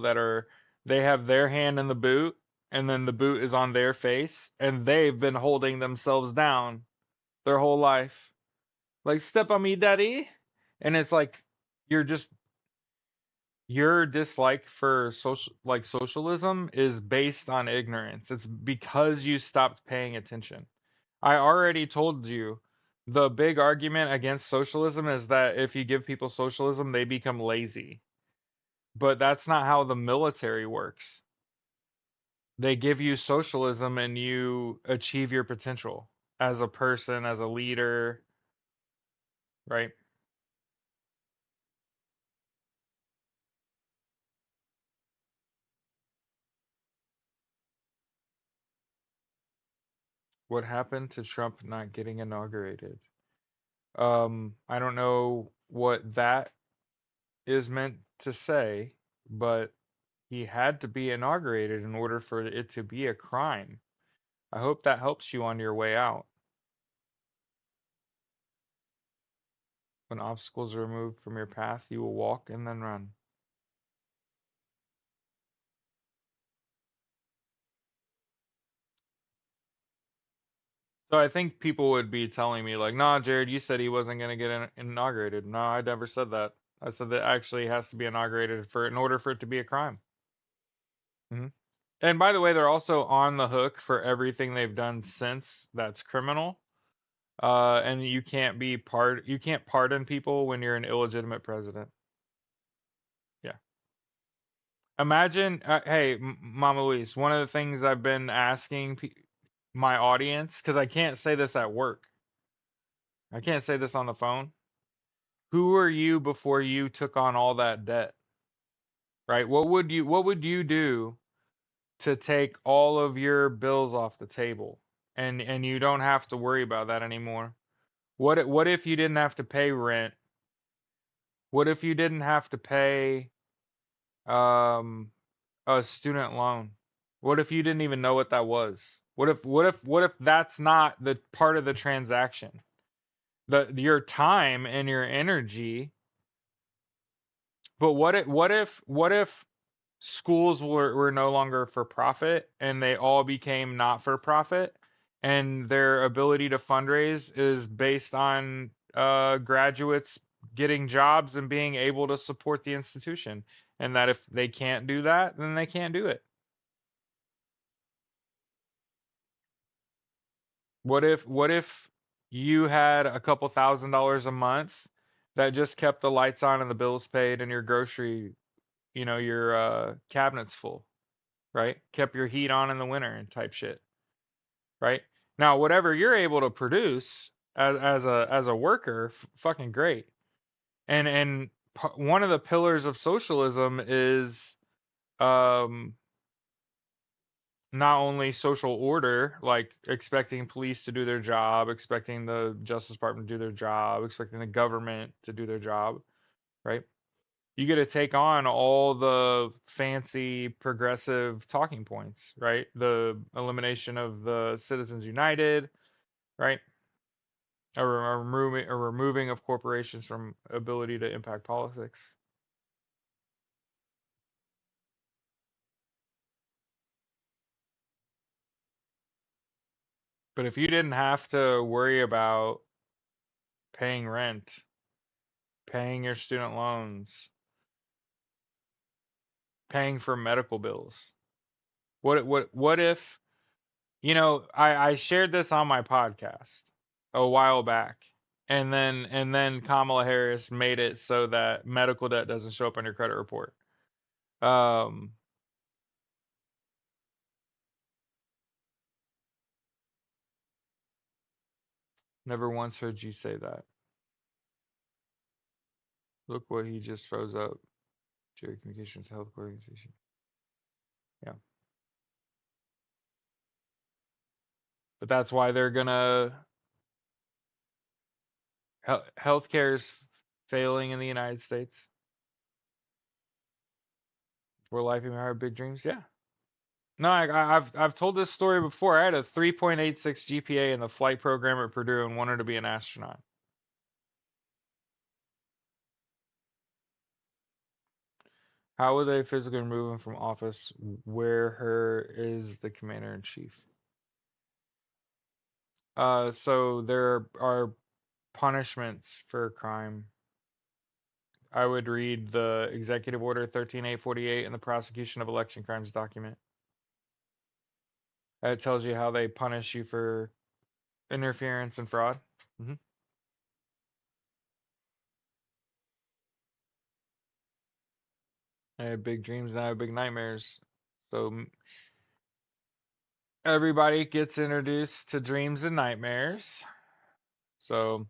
they have their hand in the boot and then the boot is on their face and they've been holding themselves down their whole life. Like, step on me, daddy. And it's like you're just your dislike for socialism is based on ignorance. It's because you stopped paying attention. I already told you the big argument against socialism is that if you give people socialism, they become lazy. But that's not how the military works. They give you socialism and you achieve your potential as a person, as a leader, right? What happened to Trump not getting inaugurated? I don't know what that is meant to say, but he had to be inaugurated in order for it to be a crime. I hope that helps you on your way out. When obstacles are removed from your path, you will walk and then run. So I think people would be telling me like, "Nah, Jared, you said he wasn't going to get inaugurated." No, I never said that. I said that actually has to be inaugurated for in order for it to be a crime. Hmm. And by the way, they're also on the hook for everything they've done since that's criminal. And you can't pardon people when you're an illegitimate president. Yeah. Imagine, hey, Mama Louise, one of the things I've been asking my audience, because I can't say this at work, I can't say this on the phone. Who were you before you took on all that debt? Right? What would you do to take all of your bills off the table and you don't have to worry about that anymore? What if you didn't have to pay rent? What if you didn't have to pay um a student loan? What if you didn't even know what that was? What if that's not the part of the transaction? Your time and your energy. But what if schools were no longer for profit and they all became not for profit and their ability to fundraise is based on graduates getting jobs and being able to support the institution, and that if they can't do that, then they can't do it. What if you had a couple $1,000s a month that just kept the lights on and the bills paid and your grocery, your cabinets full, right? Kept your heat on in the winter and type shit, right? Now, whatever you're able to produce as a worker, fucking great. And one of the pillars of socialism is um not only social order, like expecting police to do their job, expecting the Justice Department to do their job, expecting the government to do their job, right? You get to take on all the fancy progressive talking points, right? The elimination of the Citizens United, right? Or removing of corporations from ability to impact politics. But if you didn't have to worry about paying rent, paying your student loans, paying for medical bills. What if, I shared this on my podcast a while back, and then Kamala Harris made it so that medical debt doesn't show up on your credit report. Um, Never once heard you say that. Look what he just froze up. Jerry Communications Health Organization. Yeah. But that's why they're gonna healthcare is failing in the United States. For life and our big dreams. Yeah. No, I've told this story before. I had a 3.86 GPA in the flight program at Purdue and wanted to be an astronaut. How would they physically remove him from office where her is the commander in chief? So there are punishments for crime. I would read the Executive Order 13848 and the Prosecution of Election Crimes document. It tells you how they punish you for interference and fraud. Hmm. I have big dreams and I have big nightmares. So everybody gets introduced to dreams and nightmares. So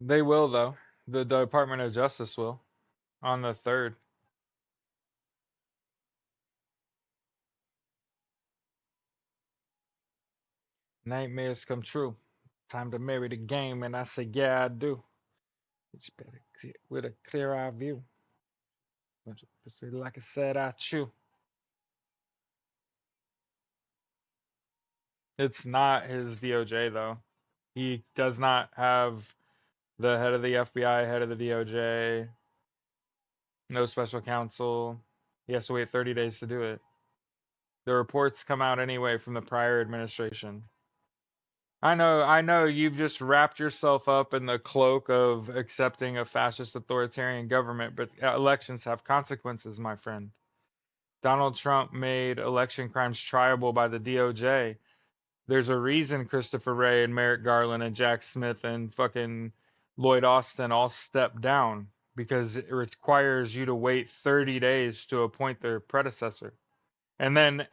they will, though. The Department of Justice will on the 3rd. Nightmares come true. Time to marry the game, and I say, yeah, I do. But you better with a clear eye view. Like I said, I chew. It's not his DOJ though. He does not have the head of the FBI, head of the DOJ, no special counsel. He has to wait 30 days to do it. The reports come out anyway from the prior administration. I know you've just wrapped yourself up in the cloak of accepting a fascist authoritarian government, but elections have consequences, my friend. Donald Trump made election crimes triable by the DOJ. There's a reason Christopher Wray and Merrick Garland and Jack Smith and fucking Lloyd Austin all stepped down because it requires you to wait 30 days to appoint their predecessor. And then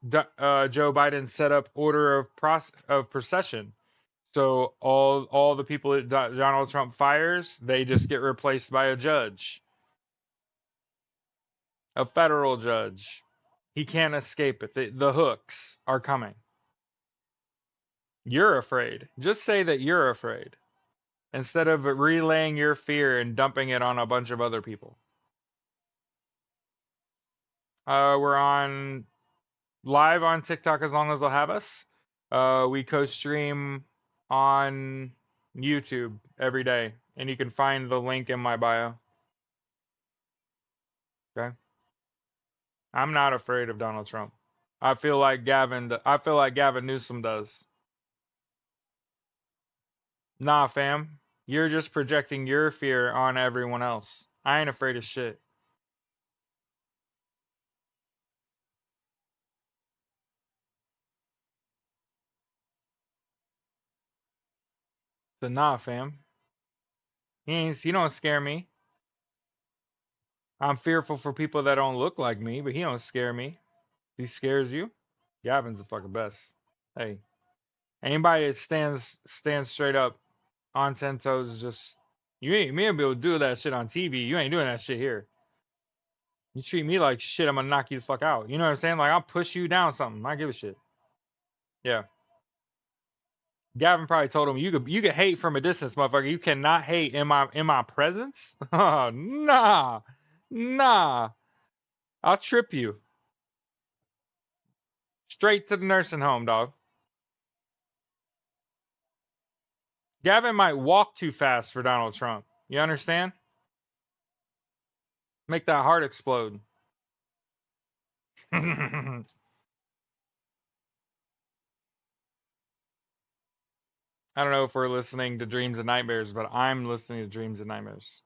Joe Biden set up order of procession. So all the people that Donald Trump fires, they just get replaced by a judge, a federal judge. He can't escape it. The hooks are coming. You're afraid. Just say that you're afraid instead of relaying your fear and dumping it on a bunch of other people. We're on live on TikTok as long as they'll have us. We co-stream on YouTube every day, and you can find the link in my bio. Okay. I'm not afraid of Donald Trump. I feel like Gavin Newsom does. Nah, fam. You're just projecting your fear on everyone else. I ain't afraid of shit. So nah, fam. He don't scare me. I'm fearful for people that don't look like me, but he don't scare me. He scares you. Gavin's the fucking best. Hey, anybody that stands straight up on 10 toes is just you ain't me be able to do that shit on TV. You ain't doing that shit here. You treat me like shit, I'm gonna knock you the fuck out. You know what I'm saying? Like I'll push you down something. I give a shit. Yeah. Gavin probably told him you could hate from a distance, motherfucker. You cannot hate in my presence. Oh nah, nah. I'll trip you straight to the nursing home, dog. Gavin might walk too fast for Donald Trump. You understand? Make that heart explode. I don't know if we're listening to Dreams and Nightmares, but I'm listening to Dreams and Nightmares.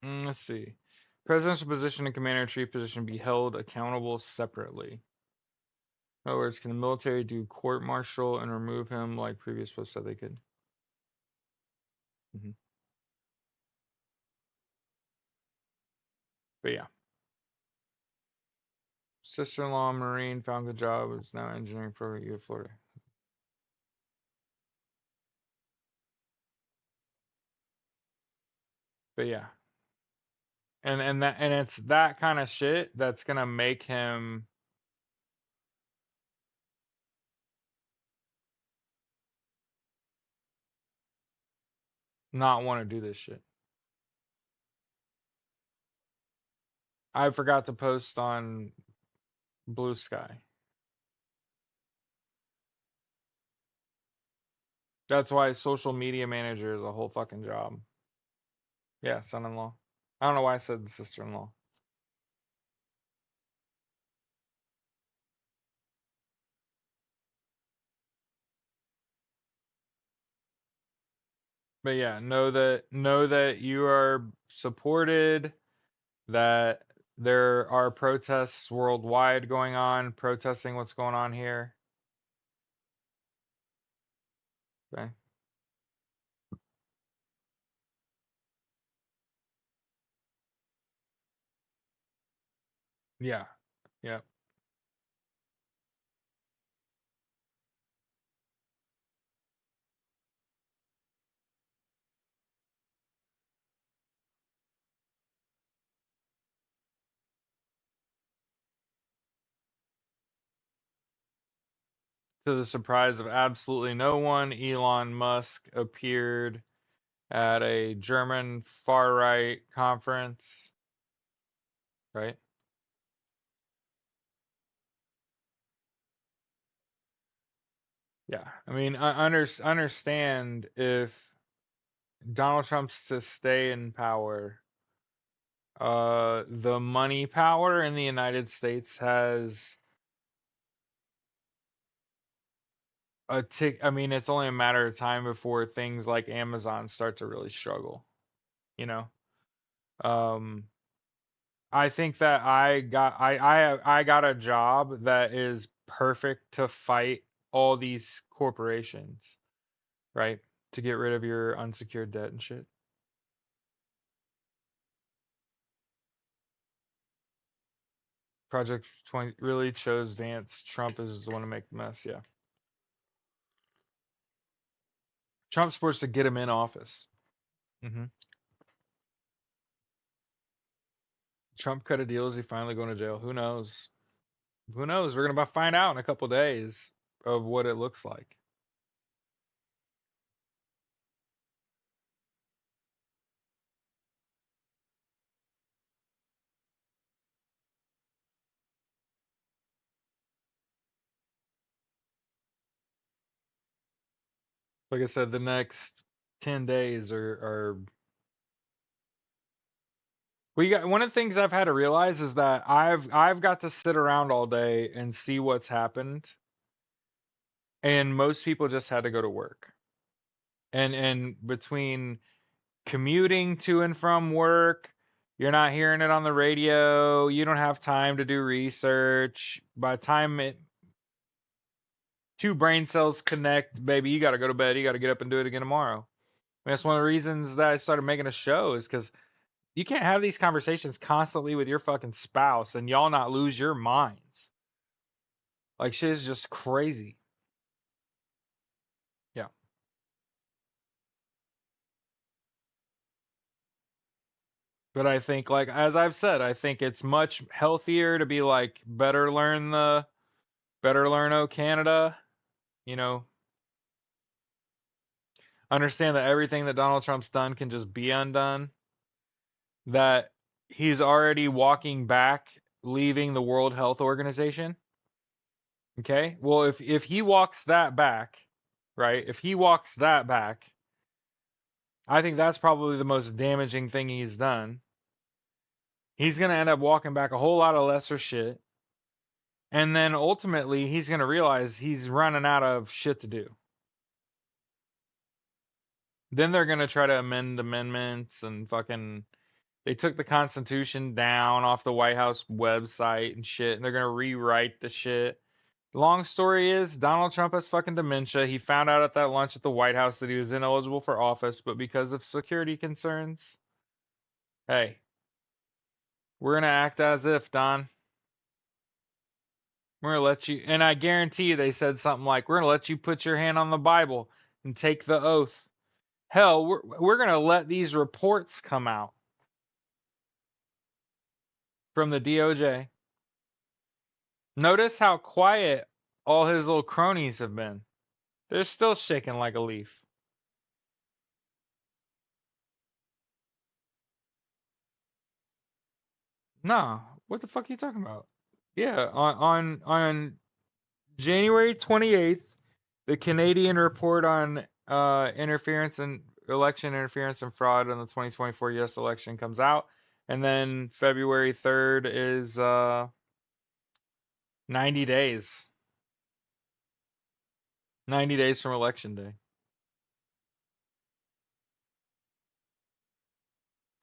Let's see. Presidential position and commander-in-chief position be held accountable separately. In other words, can the military do court-martial and remove him like previous posts said they could? Hmm. But yeah. Sister-in-law, Marine, found a job, is now engineering program at U of Florida. But yeah. And it's that kind of shit that's gonna make him not want to do this shit. I forgot to post on Blue Sky. That's why social media manager is a whole fucking job. Yeah, son-in-law. I don't know why I said sister-in-law. But yeah, know that you are supported, that there are protests worldwide going on, protesting what's going on here. Okay. Yeah. Yeah. To the surprise of absolutely no one, Elon Musk appeared at a German far right conference, right? Yeah. I mean, I understand if Donald Trump's to stay in power, the money power in the United States has a tick. I mean, it's only a matter of time before things like Amazon start to really struggle, you know? Um, I think that I got a job that is perfect to fight all these corporations, right? To get rid of your unsecured debt and shit. Project 20 really chose Vance. Trump is the one to make the mess. Yeah. Trump's supposed to get him in office. Hmm. Trump cut a deal. Is he finally going to jail? Who knows? Who knows? We're gonna find out in a couple days of what it looks like. Like I said, the next 10 days are we got one of the things I've had to realize is that I've got to sit around all day and see what's happened, and most people just had to go to work. And between commuting to and from work, you're not hearing it on the radio, you don't have time to do research. By the time two brain cells connect, baby, you got to go to bed, you got to get up and do it again tomorrow. I mean, that's one of the reasons that I started making a show is because you can't have these conversations constantly with your fucking spouse and y'all not lose your minds. Like shit is just crazy. Yeah. But I think like as I've said, I think it's much healthier to be like better learn O Canada, you know, Understand that everything that Donald Trump's done can just be undone. That he's already walking back, leaving the World Health Organization. Okay? Well, if he walks that back, right? If he walks that back, I think that's probably the most damaging thing he's done. He's going to end up walking back a whole lot of lesser shit. And then ultimately, he's going to realize he's running out of shit to do. Then they're going to try to amend amendments and fucking. They took the Constitution down off the White House website and shit, and they're going to rewrite the shit. Long story is, Donald Trump has fucking dementia. He found out at that lunch at the White House that he was ineligible for office, but because of security concerns, hey, we're going to act as if, Don. We're going to let you, and I guarantee you they said something like, we're going to let you put your hand on the Bible and take the oath. Hell, we're going to let these reports come out from the DOJ. Notice how quiet all his little cronies have been. They're still shaking like a leaf. Nah, what the fuck are you talking about? Yeah, on January 28th, the Canadian report on interference and election interference and fraud in the 2024 US election comes out, and then February 3rd is 90 days. 90 days from election day.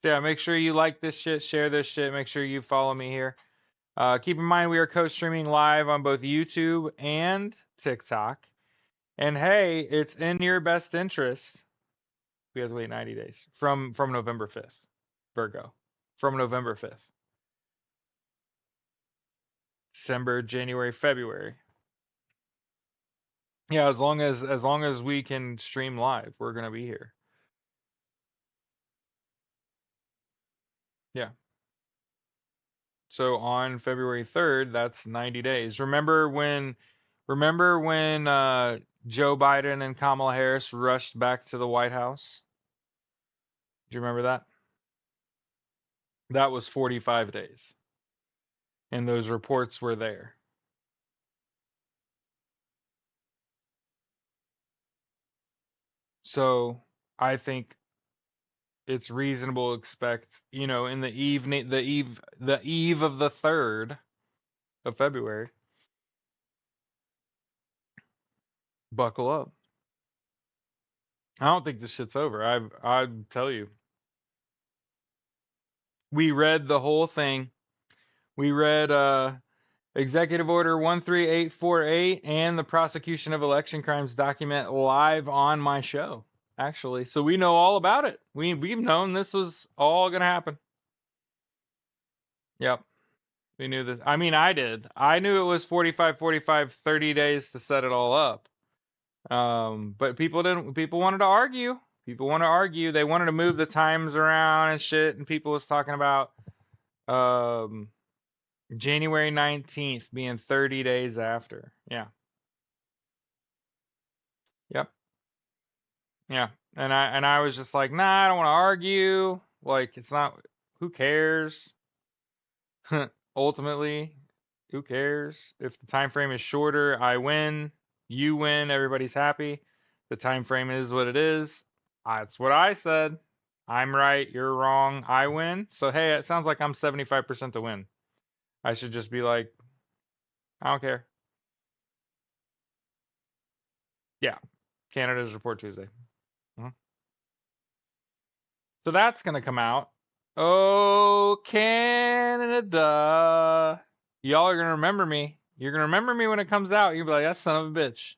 So yeah, make sure you like this shit, share this shit, make sure you follow me here. Keep in mind we are co-streaming live on both YouTube and TikTok. And hey, it's in your best interest. We have to wait 90 days from November 5th. Virgo. From November 5th. December, January, February. Yeah, as long as we can stream live, we're gonna be here. Yeah. So on February 3rd, that's 90 days. Remember when Joe Biden and Kamala Harris rushed back to the White House? Do you remember that? That was 45 days. And those reports were there. So I think it's reasonable to expect, in the evening, the eve of the 3rd of February, buckle up. I don't think this shit's over. I tell you, we read the whole thing. We read Executive Order 13848 and the Prosecution of Election Crimes document live on my show, actually. So we know all about it. We've known this was all gonna happen. Yep. We knew this. I mean, I did. I knew it was 45, 45, 30 days to set it all up. But people didn't. People wanted to argue. People want to argue. They wanted to move the times around and shit. And people was talking about um, January 19th being 30 days after. Yeah. Yep. Yeah. And I was just like, nah, I don't want to argue. Like, it's not. Who cares? Ultimately, who cares? If the time frame is shorter, I win. You win. Everybody's happy. The time frame is what it is. That's what I said. I'm right. You're wrong. I win. So hey, it sounds like I'm 75% to win. I should just be like, I don't care. Yeah. Canada's report Tuesday. Mhm. So that's gonna come out. Oh, Canada. Y'all are gonna remember me. You're gonna remember me when it comes out. You'll be like, that son of a bitch.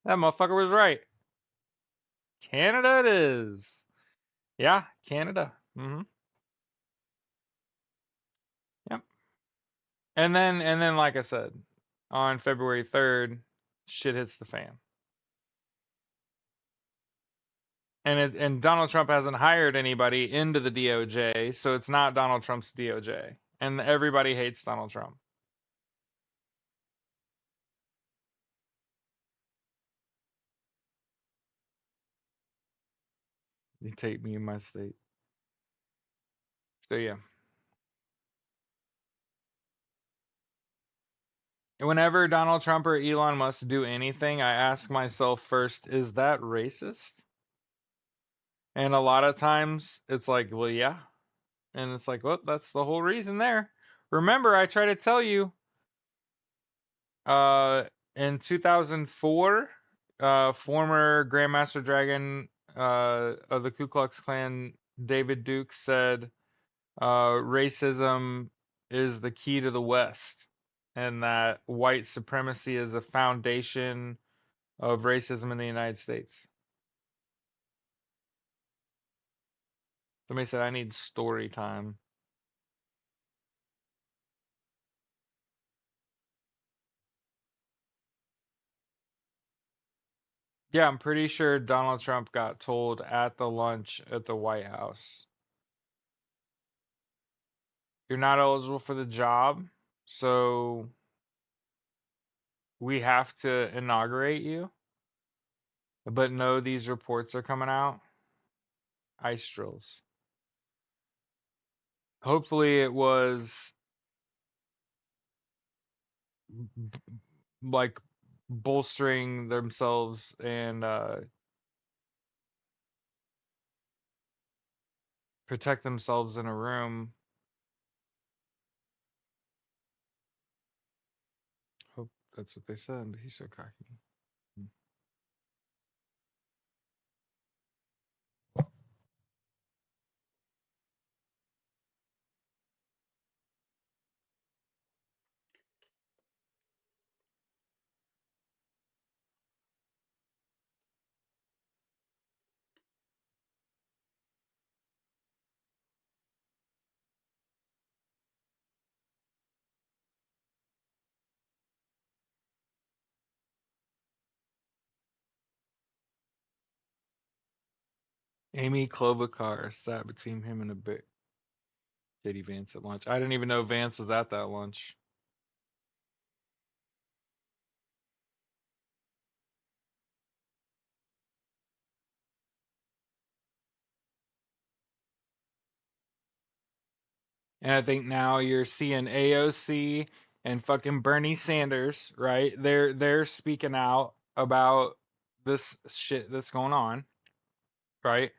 That motherfucker was right. Canada it is. Yeah, Canada. Yep. And then like I said, on February 3rd, shit hits the fan. And Donald Trump hasn't hired anybody into the DOJ, so it's not Donald Trump's DOJ. And everybody hates Donald Trump. You take me in my state. So yeah. Whenever Donald Trump or Elon Musk do anything, I ask myself first, is that racist? And a lot of times it's like, well, yeah. And it's like, well, that's the whole reason there. Remember, I try to tell you, uh, in 2004, former Grandmaster Dragon of the Ku Klux Klan, David Duke, said, racism is the key to the West, and that white supremacy is a foundation of racism in the United States. Somebody said, I need story time. Yeah, I'm pretty sure Donald Trump got told at the lunch at the White House, you're not eligible for the job, so we have to inaugurate you. But no, these reports are coming out. Ice drills. Hopefully, it was like bolstering themselves and protect themselves in a room. Hope that's what they said, but he's so cocky. Amy Klobuchar sat between him and a bit JD Vance at lunch. I didn't even know Vance was at that lunch. And I think now you're seeing AOC and fucking Bernie Sanders, right? They're speaking out about this shit that's going on, right?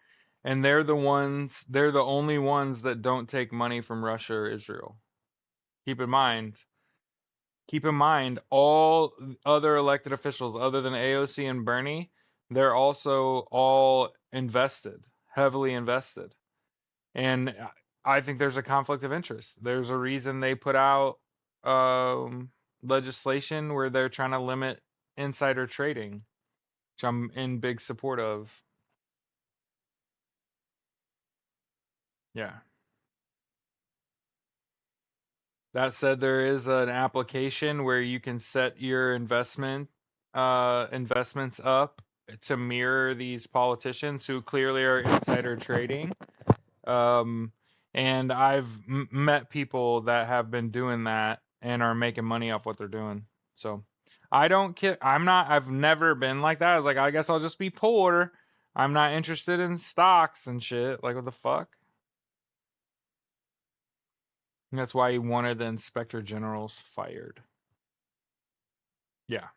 And they're the only ones that don't take money from Russia or Israel. Keep in mind, keep in mind, all other elected officials other than AOC and Bernie, they're also all invested, heavily invested. And I think there's a conflict of interest. There's a reason they put out legislation where they're trying to limit insider trading, which I'm in big support of. Yeah. That said, there is an application where you can set your investments up to mirror these politicians who clearly are insider trading. Um, and I've met people that have been doing that and are making money off what they're doing. So I don't care. I've never been like that. I was like, I guess I'll just be poor. I'm not interested in stocks and shit. Like, what the fuck? And that's why he wanted the inspector generals fired. Yeah.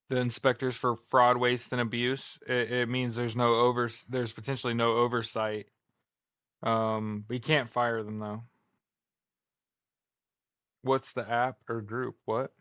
The inspectors for fraud, waste, and abuse. It means there's potentially no oversight. We can't fire them though. What's the app or group? What?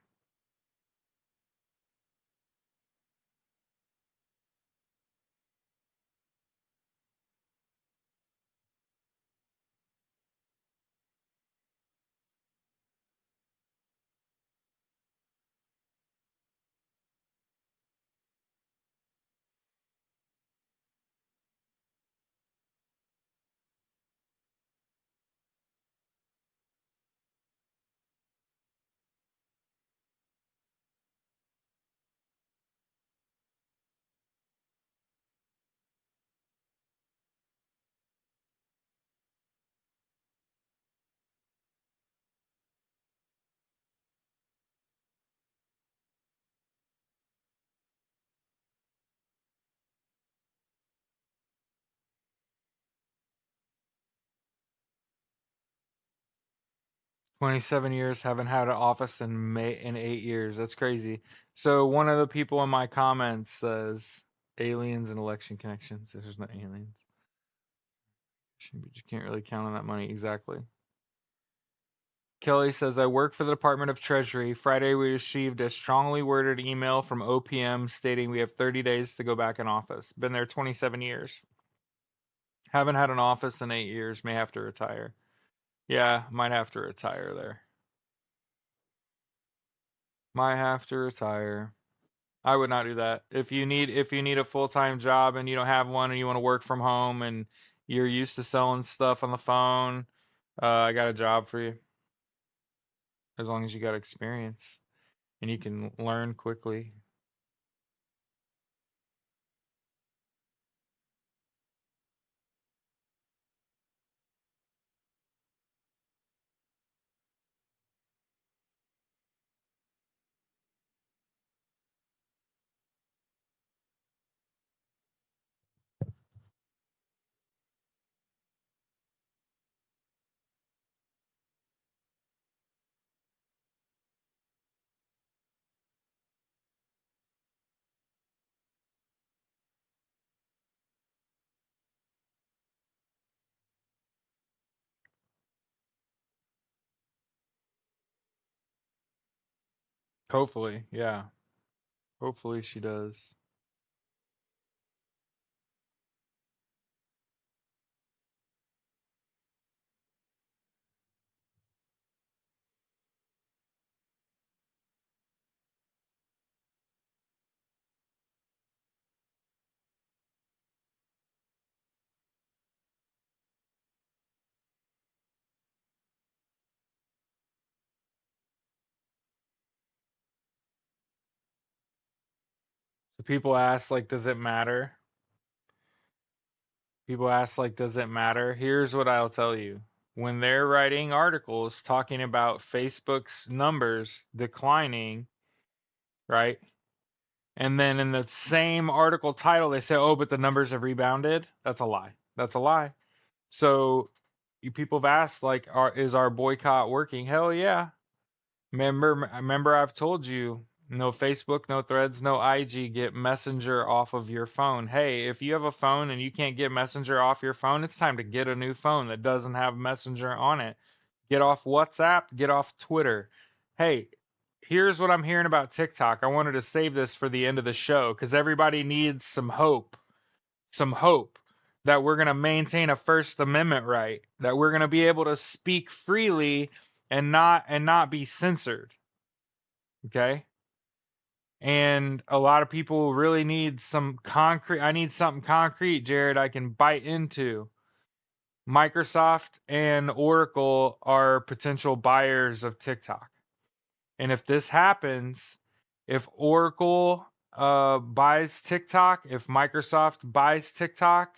27 years, haven't had an office in 8 years. That's crazy. So one of the people in my comments says aliens and election connections. There's no aliens. But you can't really count on that money exactly. Kelly says, I work for the Department of Treasury. Friday, we received a strongly worded email from OPM stating we have 30 days to go back in office. Been there 27 years. Haven't had an office in 8 years. May have to retire. Yeah, might have to retire there. Might have to retire. I would not do that. If you need a full-time job and you don't have one and you want to work from home and you're used to selling stuff on the phone, I got a job for you. As long as you got experience and you can learn quickly. Hopefully, yeah. Hopefully she does. So people ask like, does it matter? People ask like, does it matter? Here's what I'll tell you. When they're writing articles talking about Facebook's numbers declining, right? And then in the same article title, they say, oh, but the numbers have rebounded. That's a lie. That's a lie. So you people have asked, like, is our boycott working? Hell yeah. Remember, I've told you, no Facebook, no Threads, no IG. Get Messenger off of your phone. Hey, if you have a phone and you can't get Messenger off your phone, it's time to get a new phone that doesn't have Messenger on it. Get off WhatsApp, get off Twitter. Hey, here's what I'm hearing about TikTok. I wanted to save this for the end of the show because everybody needs some hope that we're going to maintain a First Amendment right, that we're going to be able to speak freely and not be censored. Okay? And a lot of people really need some concrete. I need something concrete, Jared, I can bite into. Microsoft and Oracle are potential buyers of TikTok. And if this happens, if Oracle buys TikTok, if Microsoft buys TikTok,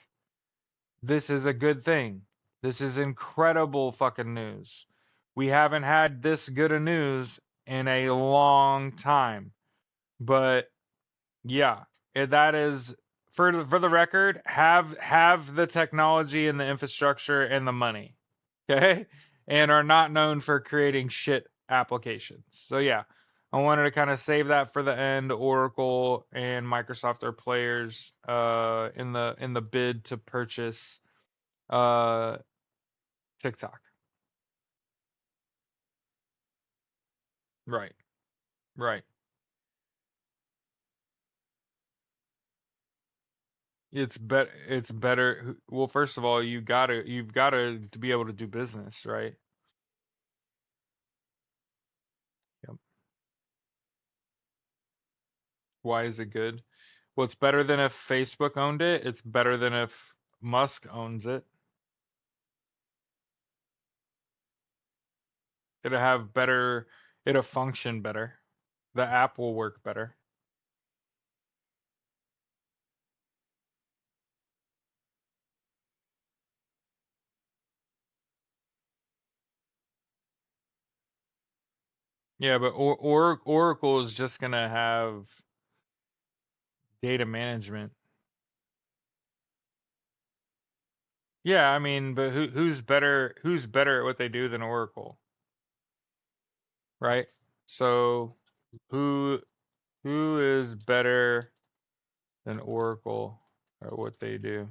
this is a good thing. This is incredible fucking news. We haven't had this good of news in a long time. But yeah, that is for the record, have the technology and the infrastructure and the money. Okay? And are not known for creating shit applications. So yeah, I wanted to kind of save that for the end. Oracle and Microsoft are players in the bid to purchase uh TikTok. Right. Right. It's better. Well, first of all, you've got to to be able to do business, right? Yep. Why is it good? Well, it's better than if Facebook owned it. It's better than if Musk owns it. It'll have better, it'll function better. The app will work better. Yeah, but Oracle is just gonna have data management. Yeah, I mean, but who's better at what they do than Oracle? right? So who is better than Oracle at what they do?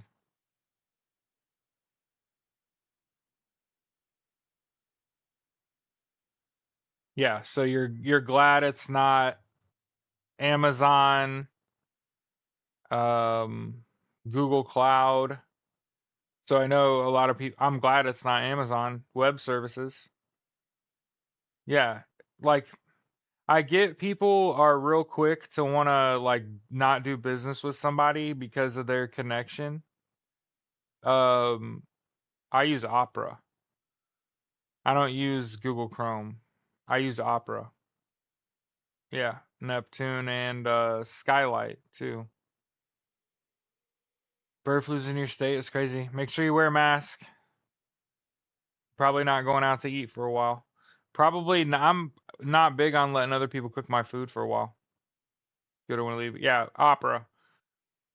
Yeah, so you're glad it's not Amazon, um, Google Cloud. So I know a lot of people. I'm glad it's not Amazon Web Services. Yeah, like I get people are real quick to want to like not do business with somebody because of their connection. Um, I use Opera. I don't use Google Chrome. I use Opera. Yeah, Neptune and Skylight too. Bird flu's in your state is crazy. Make sure you wear a mask. Probably not going out to eat for a while. I'm not big on letting other people cook my food for a while. Good when I leave. Yeah, Opera.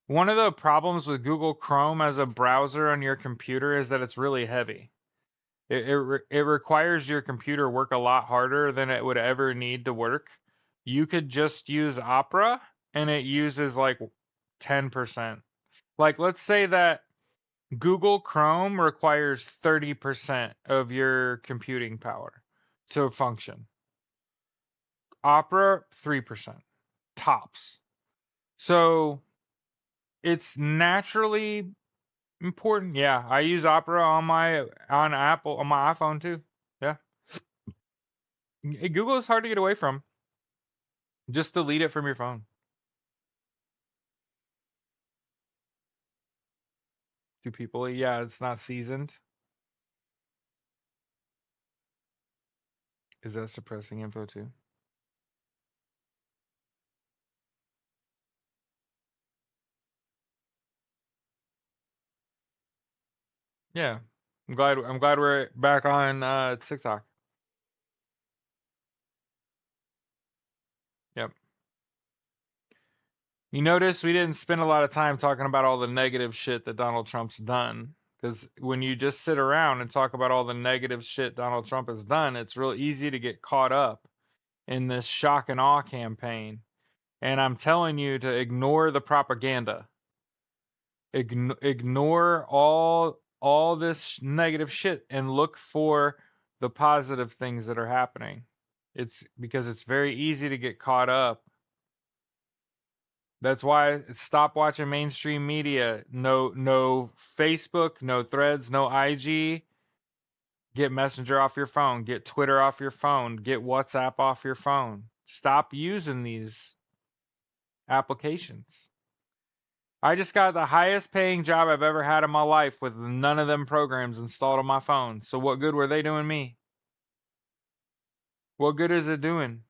One of the problems with Google Chrome as a browser on your computer is that it's really heavy. It requires your computer work a lot harder than it would ever need to work. You could just use Opera and it uses like 10%. Like let's say that Google Chrome requires 30% of your computing power to function. Opera 3% tops. So it's naturally important. Yeah, I use Opera on Apple on my iPhone too. Yeah. Google is hard to get away from. Just delete it from your phone. Do people? Yeah, it's not seasoned. Is that suppressing info too? Yeah. I'm glad we're back on TikTok. Yep. You notice we didn't spend a lot of time talking about all the negative shit that Donald Trump's done. Because when you just sit around and talk about all the negative shit Donald Trump has done, it's real easy to get caught up in this shock and awe campaign. And I'm telling you to ignore the propaganda. Ignore all this negative shit and look for the positive things that are happening. It's because it's very easy to get caught up. That's why stop watching mainstream media. No Facebook, no Threads, no IG. Get Messenger off your phone. Get Twitter off your phone. Get WhatsApp off your phone. Stop using these applications. I just got the highest paying job I've ever had in my life with none of them programs installed on my phone. So what good were they doing me? What good is it doing?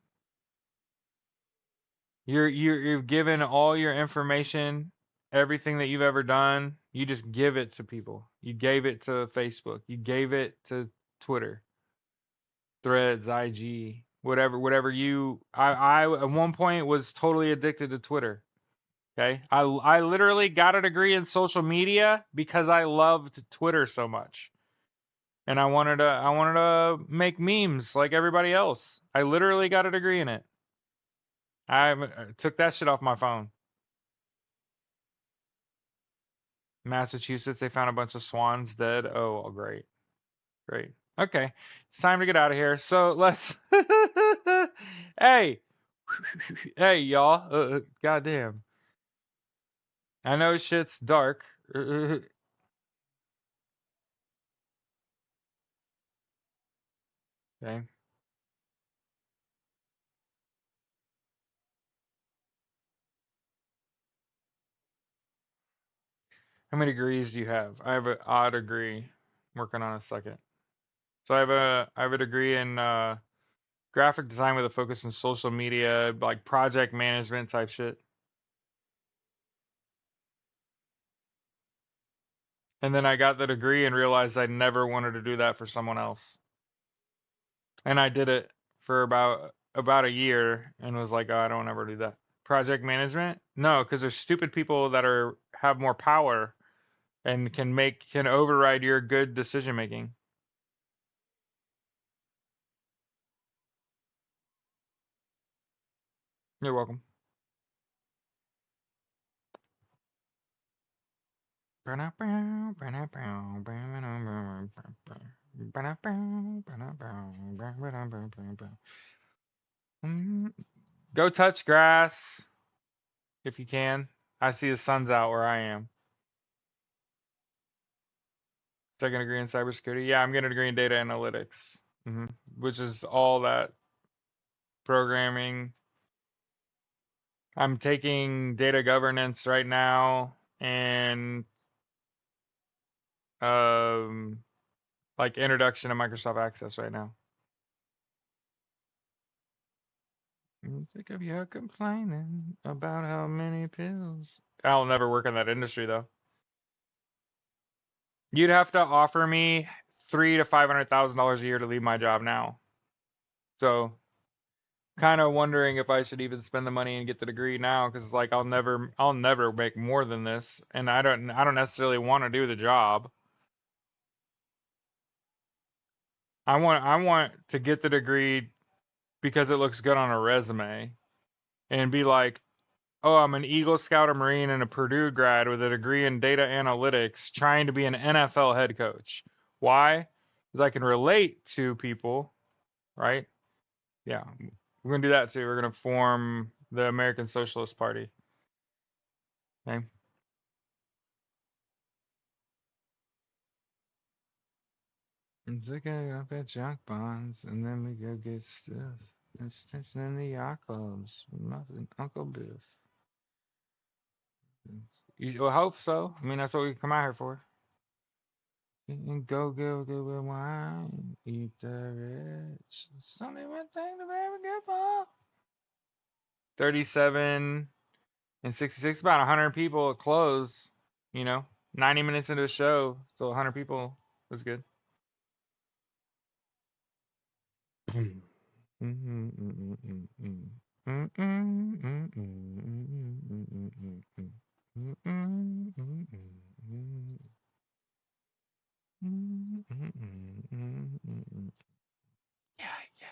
You've given all your information, everything that you've ever done. You just give it to people. You gave it to Facebook. You gave it to Twitter, Threads, IG, whatever I at one point was totally addicted to Twitter. Okay? I literally got a degree in social media because I loved Twitter so much. And I wanted to make memes like everybody else. I literally got a degree in it. I took that shit off my phone. Massachusetts, they found a bunch of swans dead. Oh, great. Great. Okay. It's time to get out of here. So let's Hey. Hey y'all. Goddamn. I know shit's dark. Okay. How many degrees do you have? I have an odd degree. I'm working on a second. So I have a degree in graphic design with a focus on social media, like project management type shit. And then I got the degree and realized I never wanted to do that for someone else. And I did it for about a year and was like, oh, I don't ever do that. Project management? No, because there's stupid people that have more power and can override your good decision making. You're welcome. Go touch grass if you can. I see the sun's out where I am. Second degree in cybersecurity. Yeah, I'm getting a degree in data analytics, which is all that programming. I'm taking data governance right now and um like introduction to Microsoft Access right now. I'm sick of you complaining about how many pills. I'll never work in that industry though. You'd have to offer me $300,000 to $500,000 a year to leave my job now. So kind of wondering if I should even spend the money and get the degree now because it's like I'll never make more than this, and I don't necessarily want to do the job. I want to get the degree because it looks good on a resume and be like, oh, I'm an Eagle Scout, a Marine, and a Purdue grad with a degree in data analytics trying to be an NFL head coach. Why? Because I can relate to people, right? Yeah, we're gonna do that too. We're gonna form the American Socialist Party. Okay. I'm thinking up at junk bonds, and then we go get stuff. Extension in the yacht clubs. Nothing, Uncle Biff. You hope so. I mean, that's what we come out here for. And go with wine. Eat the rich. It's only one thing to ever give up. 37 and 66, about 100 people at close. 90 minutes into a show, still 100 people. Was good. Yeah, yeah.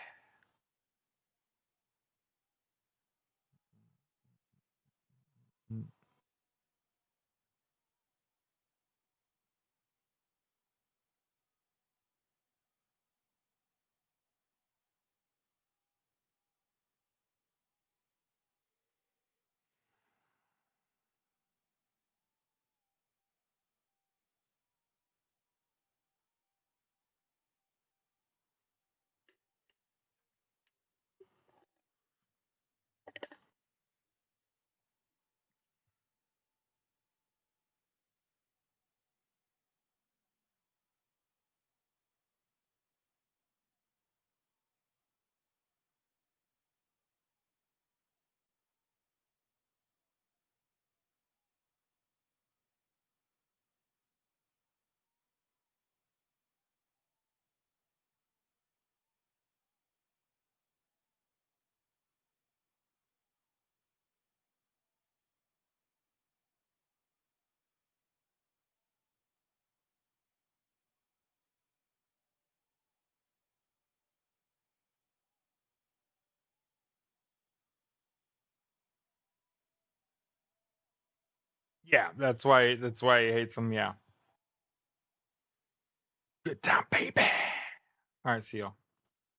Yeah, that's why he hates him. Yeah. Good time, baby. All right, see y'all.